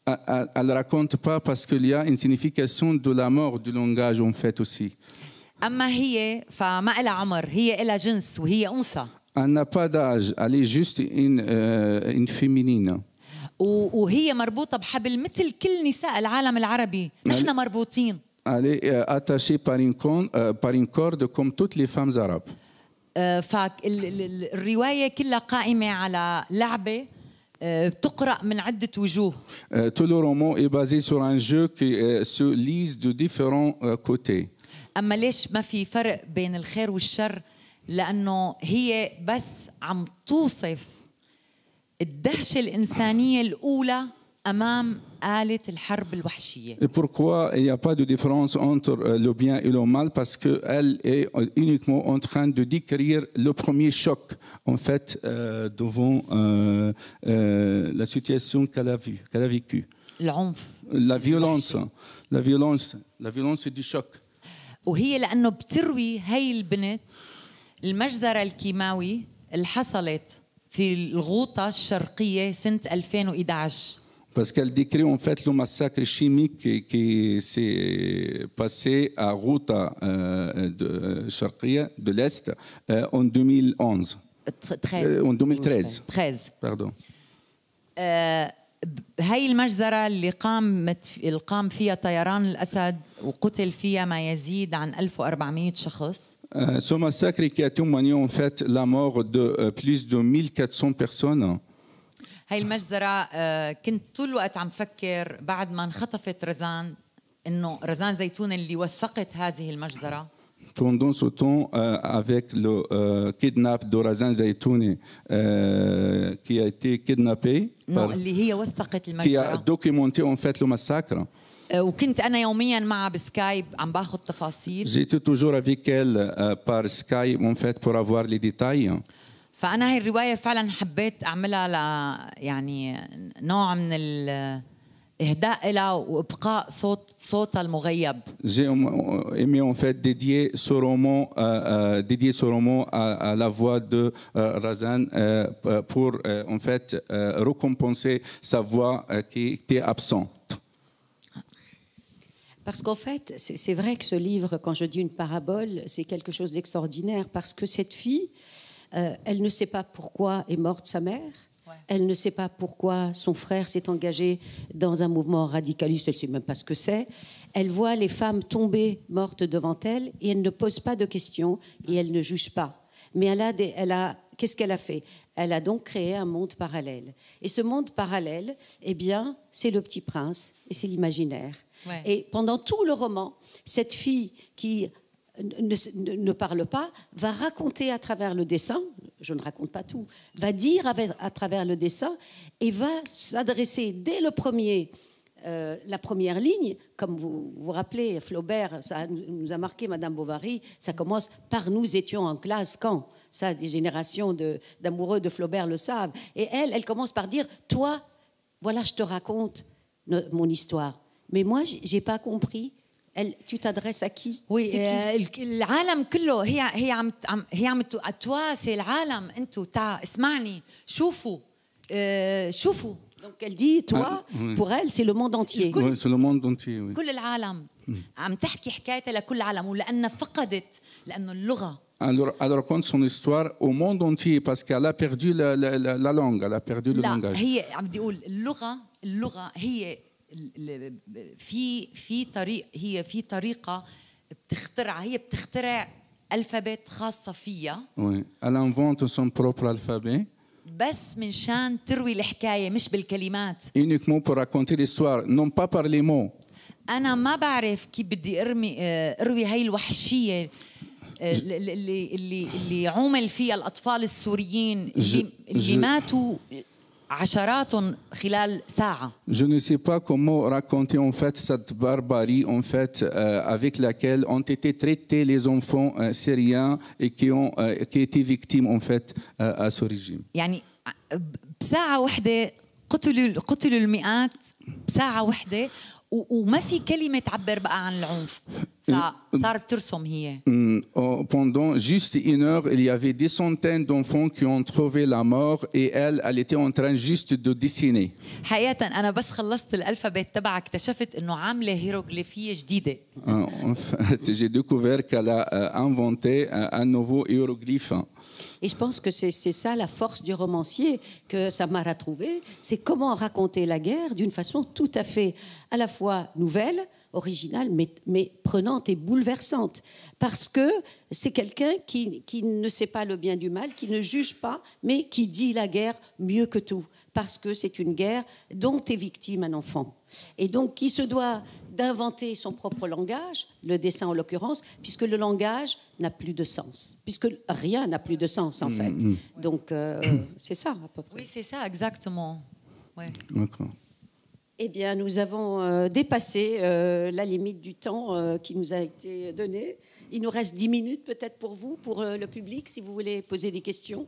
Elle ne raconte pas parce qu'il y a une signification de la mort du langage en fait aussi. أما هي فما إلها عمر، هي إلها جنس وهي أنثى. Elle n'a pas d'âge, elle est juste une féminine. وهي مربوطة بحبل مثل كل نساء العالم العربي، نحن مربوطين. Elle est attachée par une corde comme toutes les femmes arabes. فالرواية كلها قائمة على لعبة بتقرأ من عدة وجوه. Tout le roman est basé sur un jeu qui se lise de différents côtés. أما ليش ما في فرق بين الخير والشر؟ لأنه هي بس عم توصف الدهشة الإنسانية الأولى أمام آلة الحرب الوحشية. Et pourquoi il n'y a pas de différence entre le bien et le mal? Parce qu'elle est uniquement en train de décrire le premier choc, en fait, devant la situation qu'elle a vécue. العنف. La violence du choc. وهي لأنه بتروي هاي البنت المجزرة الكيماوي اللي حصلت في الغوطة الشرقية سنة 2011. Parce qu'elle décrit en fait le massacre chimique qui s'est passé à Ghouta de Sharqiya, de l'Est, en 2011. En 2013. Pardon. هاي المجزرة اللي قام فيها طيران الأسد وقتل فيها ما يزيد عن 1400 شخص. Ce massacre qui a témoigné en fait la mort de plus de 1400 personnes. هاي المجزرة كنت طول الوقت عم فكر بعد ما انخطفت رزان إنه رزان زيتون اللي وثقت هذه المجزرة. Pendant ce temps, avec le kidnapping de Razan Zaytouni, qui a été kidnappé, qui a documenté en fait le massacre. وكنت أنا يومياً معها بسكايب عم باخذ تفاصيل. J'étais toujours avec elle par Skype en fait pour avoir les détails. فأنا هاي الرواية فعلاً حبيت أعملها يعني نوع من إهداء لها وإبقاء صوتها المغيب. J'ai aimé en fait dédier ce roman à la voix de Razan pour en fait récompenser sa voix qui était absente. Parce qu'en fait, c'est vrai que ce livre, quand je dis une parabole, c'est quelque chose d'extraordinaire parce que cette fille, elle ne sait pas pourquoi est morte sa mère. Elle ne sait pas pourquoi son frère s'est engagé dans un mouvement radicaliste, elle ne sait même pas ce que c'est. Elle voit les femmes tomber mortes devant elle et elle ne pose pas de questions et elle ne juge pas. Mais qu'est-ce qu'elle a fait? Elle a donc créé un monde parallèle. Et ce monde parallèle, eh bien, c'est le Petit Prince et c'est l'imaginaire. Ouais. Et pendant tout le roman, cette fille qui ne parle pas, va raconter à travers le dessin, je ne raconte pas tout, va dire à travers le dessin et va s'adresser dès la première ligne, comme vous vous rappelez, Flaubert, ça nous a marqué, Madame Bovary, ça commence par « nous étions en classe quand ?» Ça, des générations d'amoureux de Flaubert le savent. Et elle commence par dire « toi, voilà, je te raconte mon histoire. » Mais moi, je n'ai pas compris. Tu t'adresses à qui? Oui, العالم كله هي عم تواسي العالم انتو اسمعني شوفوا. Donc elle dit toi, pour elle c'est le monde entier. Oui, c'est le monde entier. Oui. كل العالم عم تحكي حكايتها لكل العالم ولأنها فقدت لأنه اللغة. Elle raconte son histoire au monde entier parce qu'elle a perdu la langue, elle a perdu le langage. هي عم بدي أقول اللغة هي في طريقة بتخترع، هي بتخترع ألفابت خاصة فيها. Oui, elle invente son propre alphabet. بس من شان تروي الحكاية مش بالكلمات. Uniquement pour raconter l'histoire, non pas par les mots. أنا ما بعرف كيف بدي أروي هاي الوحشية اللي عومل فيها الأطفال السوريين اللي ماتوا عشرات خلال ساعة. Je ne sais pas comment raconter en fait cette barbarie en fait avec laquelle ont été traités les enfants syriens et qui étaient victimes en fait à ce régime. يعني بساعة واحدة قتلوا المئات بساعة واحدة وما في كلمة تعبر بقى عن العنف. فصارت ترسم هي. Pendant juste une heure, il y avait des centaines d'enfants qui ont trouvé la mort et elle était en train juste de dessiner. حقيقة أنا بس خلصت الألفابet تبعها اكتشفت إنه عاملة هيروغليفية جديدة. En fait, j'ai découvert qu'elle a inventé un nouveau hiéroglyphe. Et je pense que c'est ça la force du romancier que Samara a trouvé, c'est comment raconter la guerre d'une façon tout à fait à la fois nouvelle, originale, mais prenante et bouleversante. Parce que c'est quelqu'un qui ne sait pas le bien du mal, qui ne juge pas, mais qui dit la guerre mieux que tout. Parce que c'est une guerre dont est victime un enfant. Et donc, qui se doit d'inventer son propre langage, le dessin en l'occurrence, puisque le langage n'a plus de sens. Puisque rien n'a plus de sens, en fait. Donc, c'est ça, à peu près. Oui, c'est ça, exactement. Ouais. D'accord. Eh bien, nous avons dépassé la limite du temps qui nous a été donnée. Il nous reste 10 minutes peut-être pour vous, pour le public, si vous voulez poser des questions.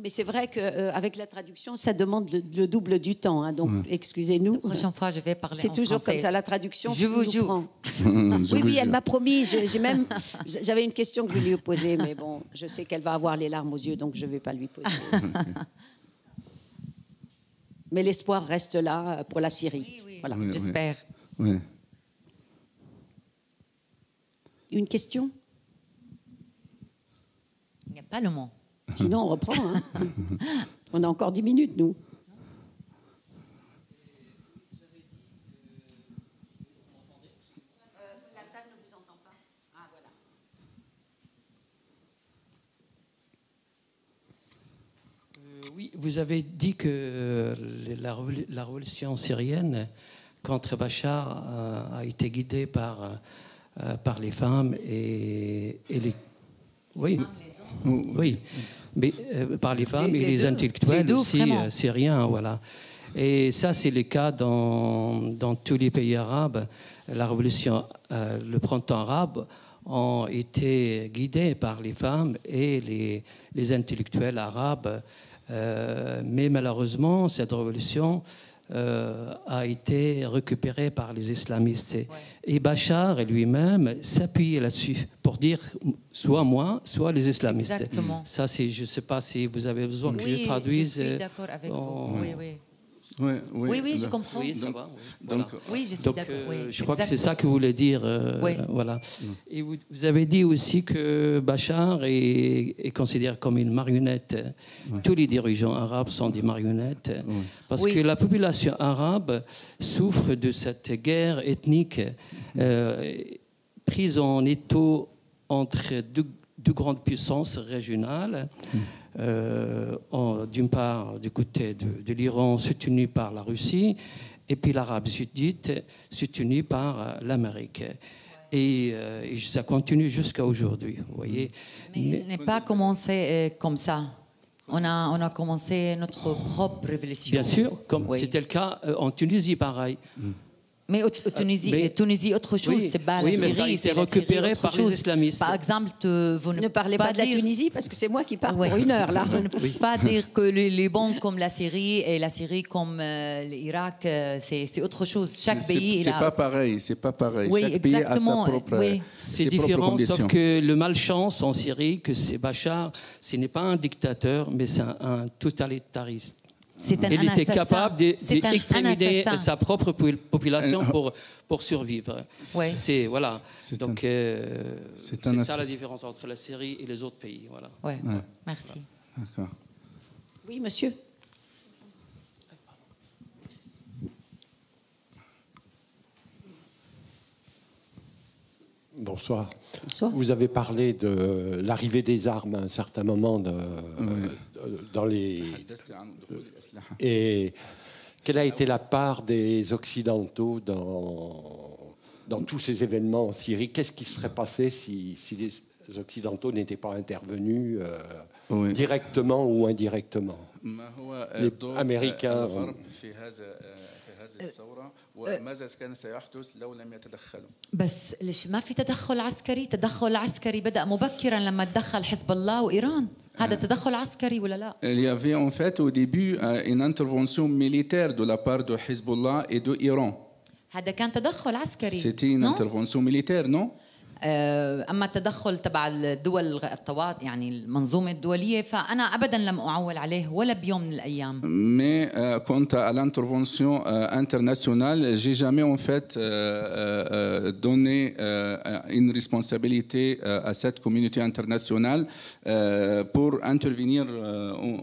Mais c'est vrai qu'avec la traduction, ça demande le double du temps. Hein, donc, excusez-nous. La prochaine fois, je vais parler en C'est toujours français. comme ça, la traduction. Je vous nous joue. prend. Je Oui, vous elle jure. m'a promis. J'avais une question que je lui ai posée, mais bon, je sais qu'elle va avoir les larmes aux yeux, donc je ne vais pas lui poser. Mais l'espoir reste là pour la Syrie. Oui, oui, Voilà. Oui, oui. j'espère. Oui. Une question? Il n'y a pas le mot. Sinon, on reprend. Hein. On a encore 10 minutes, nous. La salle ne vous entend pas. Ah, voilà. Oui, vous avez dit que la révolution syrienne contre Bachar a été guidée par les femmes et les... Oui, oui, mais par les femmes et les deux. intellectuels Les deux, aussi vraiment. syriens, voilà. Et ça, c'est le cas dans tous les pays arabes. La révolution, le printemps arabe ont été guidés par les femmes et les intellectuels arabes. Mais malheureusement, cette révolution a été récupérée par les islamistes. Et Bachar lui-même s'appuyait là-dessus pour dire soit moi, soit les islamistes. Exactement. Ça, je ne sais pas si vous avez besoin que Oui, je traduise. je suis d'accord avec vous. Oui, oui. Oui, Oui, je comprends. Oui, ça Donc- va. Donc, Voilà. Oui, je suis Donc, d'accord. Oui, je crois que c'est exactement. ça que vous voulez dire. Oui. Voilà. Et vous avez dit aussi que Bachar est considéré comme une marionnette. Tous les dirigeants arabes sont des marionnettes. Parce Oui. que la population arabe souffre de cette guerre ethnique prise en étau entre deux grandes puissances régionales. D'une part, du côté de l'Iran, soutenu par la Russie, et puis l'Arabie saoudite, soutenu par l'Amérique. Et ça continue jusqu'à aujourd'hui, vous voyez. Mais on n'est pas commencé comme ça. On a commencé notre propre révolution. Bien sûr, comme Oui. c'était le cas en Tunisie, pareil. Mais Tunisie, autre chose, oui, c'est pas oui, la mais Syrie, ça a été c'est la Syrie, récupéré autre par les chose. islamistes. Par exemple, vous Ne parlez pas de la dire- Tunisie, parce que c'est moi qui pars Ouais. pour une heure, là. Vous ne pouvez pas dire que les Liban comme la Syrie et la Syrie comme l'Irak, c'est autre chose. Chaque pays, il c'est a... pas pareil, c'est pas pareil. Oui, Chaque pays a sa exactement, propre, oui. C'est ses propres différent, conditions. sauf que le malchance en Syrie, que c'est Bachar, ce n'est pas un dictateur, mais c'est un totalitariste. C'est un Il était assassin. capable C'est un d'exterminer assassin. sa propre population pour survivre. Ouais. C'est voilà. C'est Donc c'est c'est un ça assassin. la différence entre la Syrie et les autres pays. Voilà. Ouais. Merci. D'accord. Oui, monsieur. Bonsoir. Bonsoir. Vous avez parlé de l'arrivée des armes à un certain moment dans les... Et quelle a été la part des Occidentaux dans tous ces événements en Syrie? Qu'est-ce qui serait passé si les Occidentaux n'étaient pas intervenus Oui. directement ou indirectement? ما هو les دور Américains الغرب في هذه الثورة وماذا كان سيحدث لو لم يتدخلوا؟ بس ليش ما في تدخل عسكري؟ تدخل عسكري بدأ مبكرا لما تدخل حزب الله وإيران. هذا تدخل عسكري ولا لا؟ Il y avait en fait au début une intervention militaire de la part de Hezbollah et de Iran. هذا كان تدخل عسكري. C'était une non? intervention militaire, non? أما التدخل تبع الدول يعني المنظومة الدولية فأنا أبدا لم أعول عليه ولا بيوم من الأيام. Mais quant à l'intervention internationale, j'ai jamais en fait donné une responsabilité à cette communauté internationale pour intervenir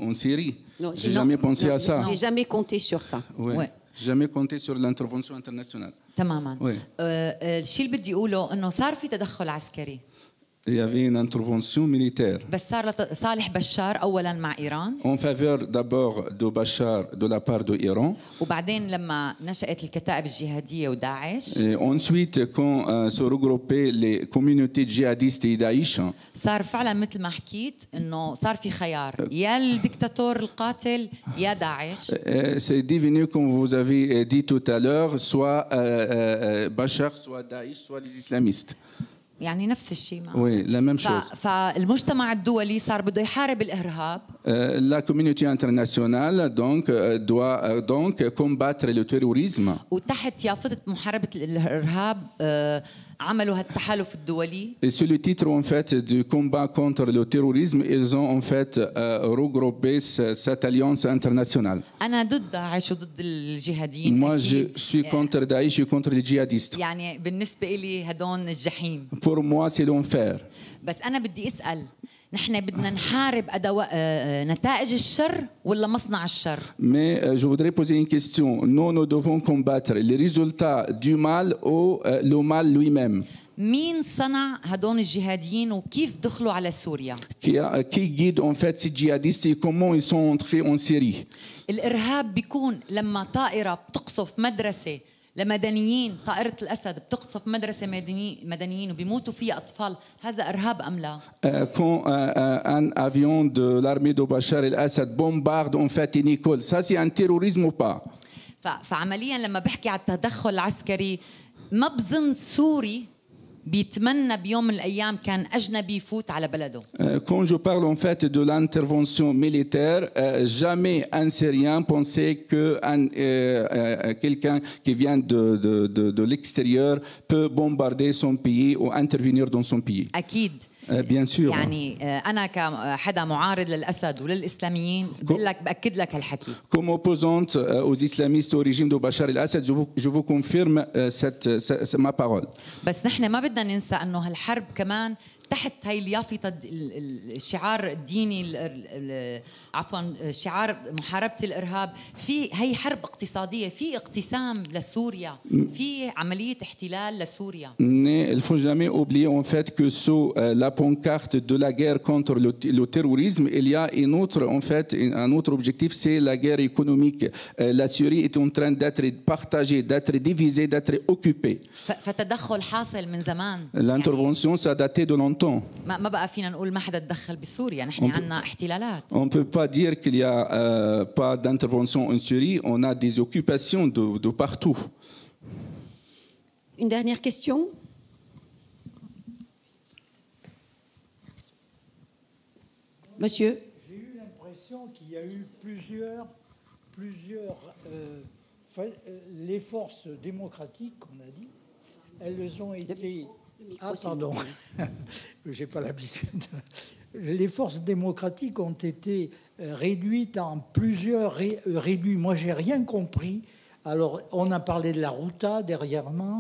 en Syrie. J'ai jamais pensé à ça. J'ai jamais compté sur ça. Ouais. Ouais. Jamais compté sur l'intervention internationale. تماما. Oui. الشيء اللي بدي أقوله إنه صار في تدخل عسكري. Il y avait une intervention militaire بس صار صالح بشار أولا مع إيران. en faveur d'abord de Bachar de la part de l'Iran. وبعدين لما نشأت الكتائب الجهادية وداعش. Et ensuite, quand se regroupaient les communautés djihadistes et Daesh, صار فعلا مثل ما حكيت إنه صار في خيار يا الدكتاتور القاتل يا داعش. c'est devenu, comme vous avez dit tout à l'heure, soit Bachar, soit Daesh, soit les islamistes. يعني نفس الشيء معه. Oui, la même chose. فالمجتمع الدولي صار بده يحارب الإرهاب. La communauté internationale doit donc combattre le terrorisme. وتحت يافطة محاربة الإرهاب عملوا هالتحالف الدولي. Et sur le titre en fait du combat contre le terrorisme, ils ont en fait regroupé cette alliance internationale. أنا ضد داعش وضد الجهاديين. Moi, je suis contre Daesh et contre les djihadistes. يعني بالنسبة إلي هدول الجحيم. Pour moi, c'est l'enfer. بس أنا بدي أسأل نحن بدنا نحارب نتائج الشر ولا مصنع الشر؟ Mais je voudrais poser une question. Nous devons combattre les résultats du mal ou le mal lui-même. مين صنع هدول الجهاديين وكيف دخلوا على سوريا؟ Qui guide en fait ces djihadistes et comment ils sont entrés en Syrie? الإرهاب بيكون لما طائرة بتقصف مدرسة لمدنيين، طائرة الأسد بتقصف مدرسة مدنيين وبيموتوا فيها أطفال، هذا إرهاب أم لا؟ Quand un avion de l'armée de Bachar el-Assad bombarde en fait une école, ça c'est un terrorisme ou pas? فعمليا لما بحكي على التدخل العسكري ما بظن سوري بيتمنى بيوم من الأيام كان أجنبي يفوت على بلده. Quand je parle en fait de l'intervention militaire, jamais un Syrien pensait que quelqu'un qui vient de l'extérieur peut bombarder son pays ou intervenir dans son pays. أكيد. Bien sûr. يعني أنا كحدا معارض للأسد وللإسلاميين بقول لك بأكد لك هالحكي. Comme opposante aux islamistes au régime de Bachar el-Assad, je vous confirme ma parole. بس نحن ما بدنا ننسى أنه هالحرب كمان تحت هاي اليافطة الشعار الديني عفوا شعار محاربة الإرهاب، في هاي حرب اقتصادية، في اقتسام لسوريا، في عملية احتلال لسوريا. Il ne faut jamais oublier en fait que sous la pancarte de la guerre contre le terrorisme, il y a un autre objectif, c'est la guerre économique. La Syrie est en train d'être partagée, d'être divisée, d'être occupée. فتدخل حاصل من زمان. L'intervention ça a daté de longtemps. ما بقى فينا نقول ما حدا تدخل بسوريا، نحن عندنا احتلالات. On ne peut pas dire qu'il n'y a pas d'intervention en Syrie, on a des occupations de partout. Une dernière question. Monsieur. J'ai eu l'impression qu'il y a eu les forces démocratiques, on a dit, elles ont été... Ah, pardon, j'ai pas l'habitude. Les forces démocratiques ont été réduites en plusieurs réduits. Moi, j'ai rien compris. Alors, on a parlé de la Routa dernièrement,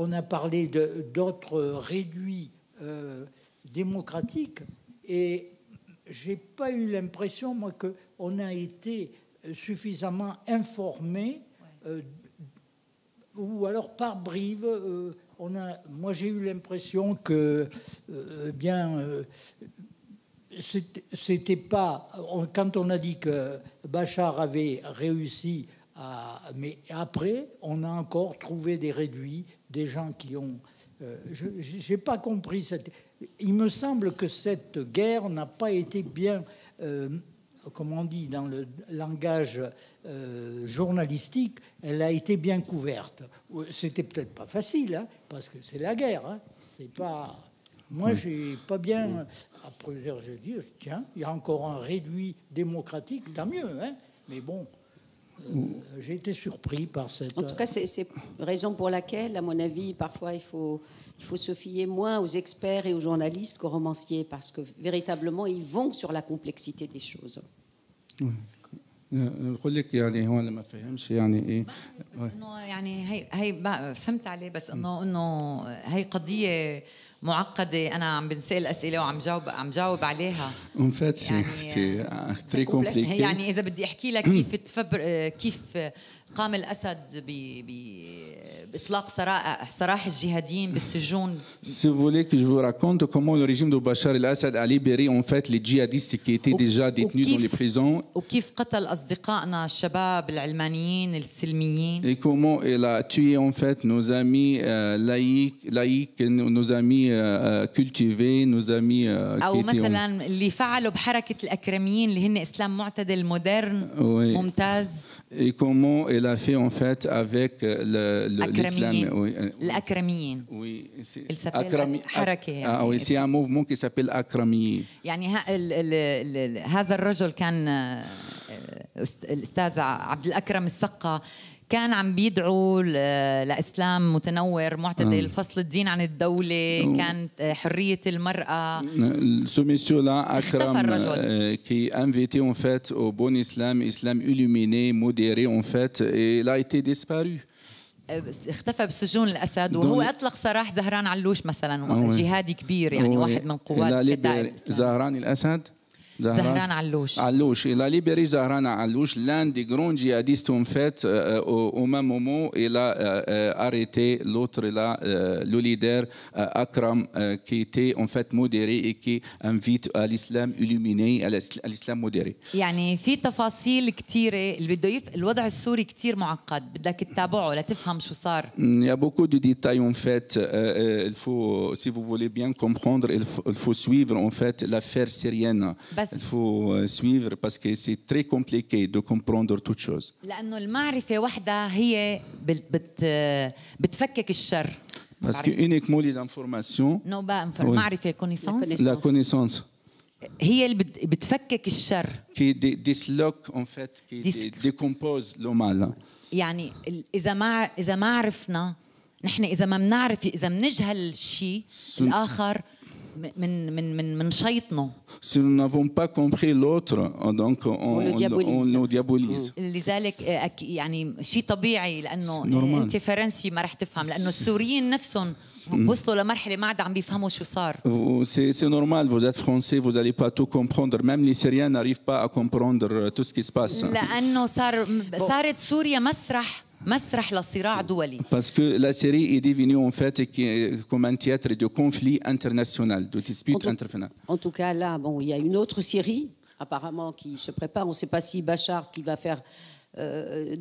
on a parlé d'autres réduits démocratiques, et j'ai pas eu l'impression, moi, qu'on a été suffisamment informés, ou alors par bribe. Moi, j'ai eu l'impression que, c'était pas... Quand on a dit que Bachar avait réussi mais après, on a encore trouvé des réduits, des gens qui ont... j'ai pas compris. Il me semble que cette guerre n'a pas été bien... comme on dit dans le langage journalistique, elle a été bien couverte. C'était peut-être pas facile, hein, parce que c'est la guerre. Hein. C'est pas... Moi, j'ai pas bien... Après, je dis, tiens, il y a encore un réduit démocratique, tant mieux. Hein, mais bon, J'ai été surpris par cette... En tout cas, c'est raison pour laquelle, à mon avis, parfois il faut se fier moins aux experts et aux journalistes qu'aux romanciers, parce que véritablement, ils vont sur la complexité des choses. نقول لك يعني هو ما فهمش يعني ايه انه يعني هي فهمت عليه بس انه هي قضيه معقده انا عم بنسال اسئله وعم جاوب عليها en fait c'est très compliqué يعني اذا بدي احكي لك كيف قام الاسد باطلاق سراح الجهاديين بالسجون. Si vous voulez que je vous raconte comment le régime de Bachar el-Assad a libéré en fait les djihadistes qui étaient déjà détenus dans les prisons. وكيف قتل اصدقائنا الشباب العلمانيين السلميين. Et comment il a tué en fait nos amis laïcs, nos amis cultivés, nos amis أو مثلا اللي فعلوا بحركة الأكرميين اللي هن إسلام معتدل مودرن ممتاز. Et comment il a fait en fait avec l'islam. الأكرميين. Oui, حركة. Oui, c'est un mouvement qui s'appelle Akramiyin. يعني هذا الرجل كان الأستاذ عبد الأكرم السقا كان عم بيدعو لإسلام متنور معتدل فصل الدين عن الدولة كان حرية المرأة. Ce monsieur-là, Akram, qui invitait en fait au bon islam illuminé, modéré en fait, et il a été disparu. اختفى بسجون الأسد وهو أطلق سراح زهران علوش مثلا جهادي كبير يعني واحد من قوات الكتائب. زهران الأسد Zahran Allouche. Il a libéré Zahran Allouche, l'un des grands djihadistes en fait. Au même moment, il a arrêté l'autre là, le leader Akram, qui était en fait modéré et qui invite à l'islam illuminé, à l'islam modéré. يعني في تفاصيل كثيرة اللي بده الوضع السوري كثير معقد بدك تتابعه لتفهم شو صار. Il y a beaucoup de détails en fait. Il faut, si vous voulez bien comprendre, il faut suivre en fait l'affaire syrienne. Il faut suivre parce que c'est très compliqué de comprendre toutes choses. لأنه المعرفة وحدها هي بتفكك الشر. Parce que uniquement les informations. Non, معرفة la connaissance. هي اللي بتفكك الشر. Qui disloque en fait, qui décompose le mal. يعني إذا ما عرفنا نحن إذا ما بنعرف إذا بنجهل الشيء الآخر من شيطنه. Si nous n'avons pas compris l'autre, donc on nous diabolise. لذلك يعني شيء طبيعي لأنه أنت فرنسي ما رح تفهم لأنه السوريين نفسهم وصلوا لمرحلة ما عاد عم بيفهموا شو صار. C'est normal, vous êtes français, vous n'allez pas tout comprendre. Même les Syriens n'arrivent pas à comprendre tout ce qui se passe. لأنه صارت سوريا مسرح لصراع دولي. Parce que la Syrie est devenue en fait comme un théâtre de conflit international, de disputes internationales. En tout cas, là, bon, il y a une autre Syrie, apparemment, qui se prépare. On ne sait pas si Bachar, ce qu'il va faire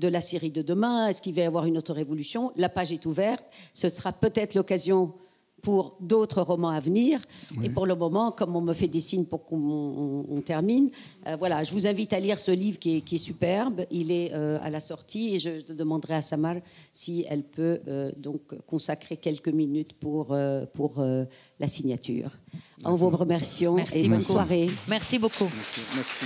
de la Syrie de demain, est-ce qu'il va y avoir une autre révolution. La page est ouverte. Ce sera peut-être l'occasion pour d'autres romans à venir. Oui. Et pour le moment, comme on me fait des signes pour qu'on termine, voilà, je vous invite à lire ce livre qui est superbe. Il est à la sortie et je demanderai à Samar si elle peut donc consacrer quelques minutes pour la signature. En vous remerciant et bonne soirée. Merci beaucoup. Merci.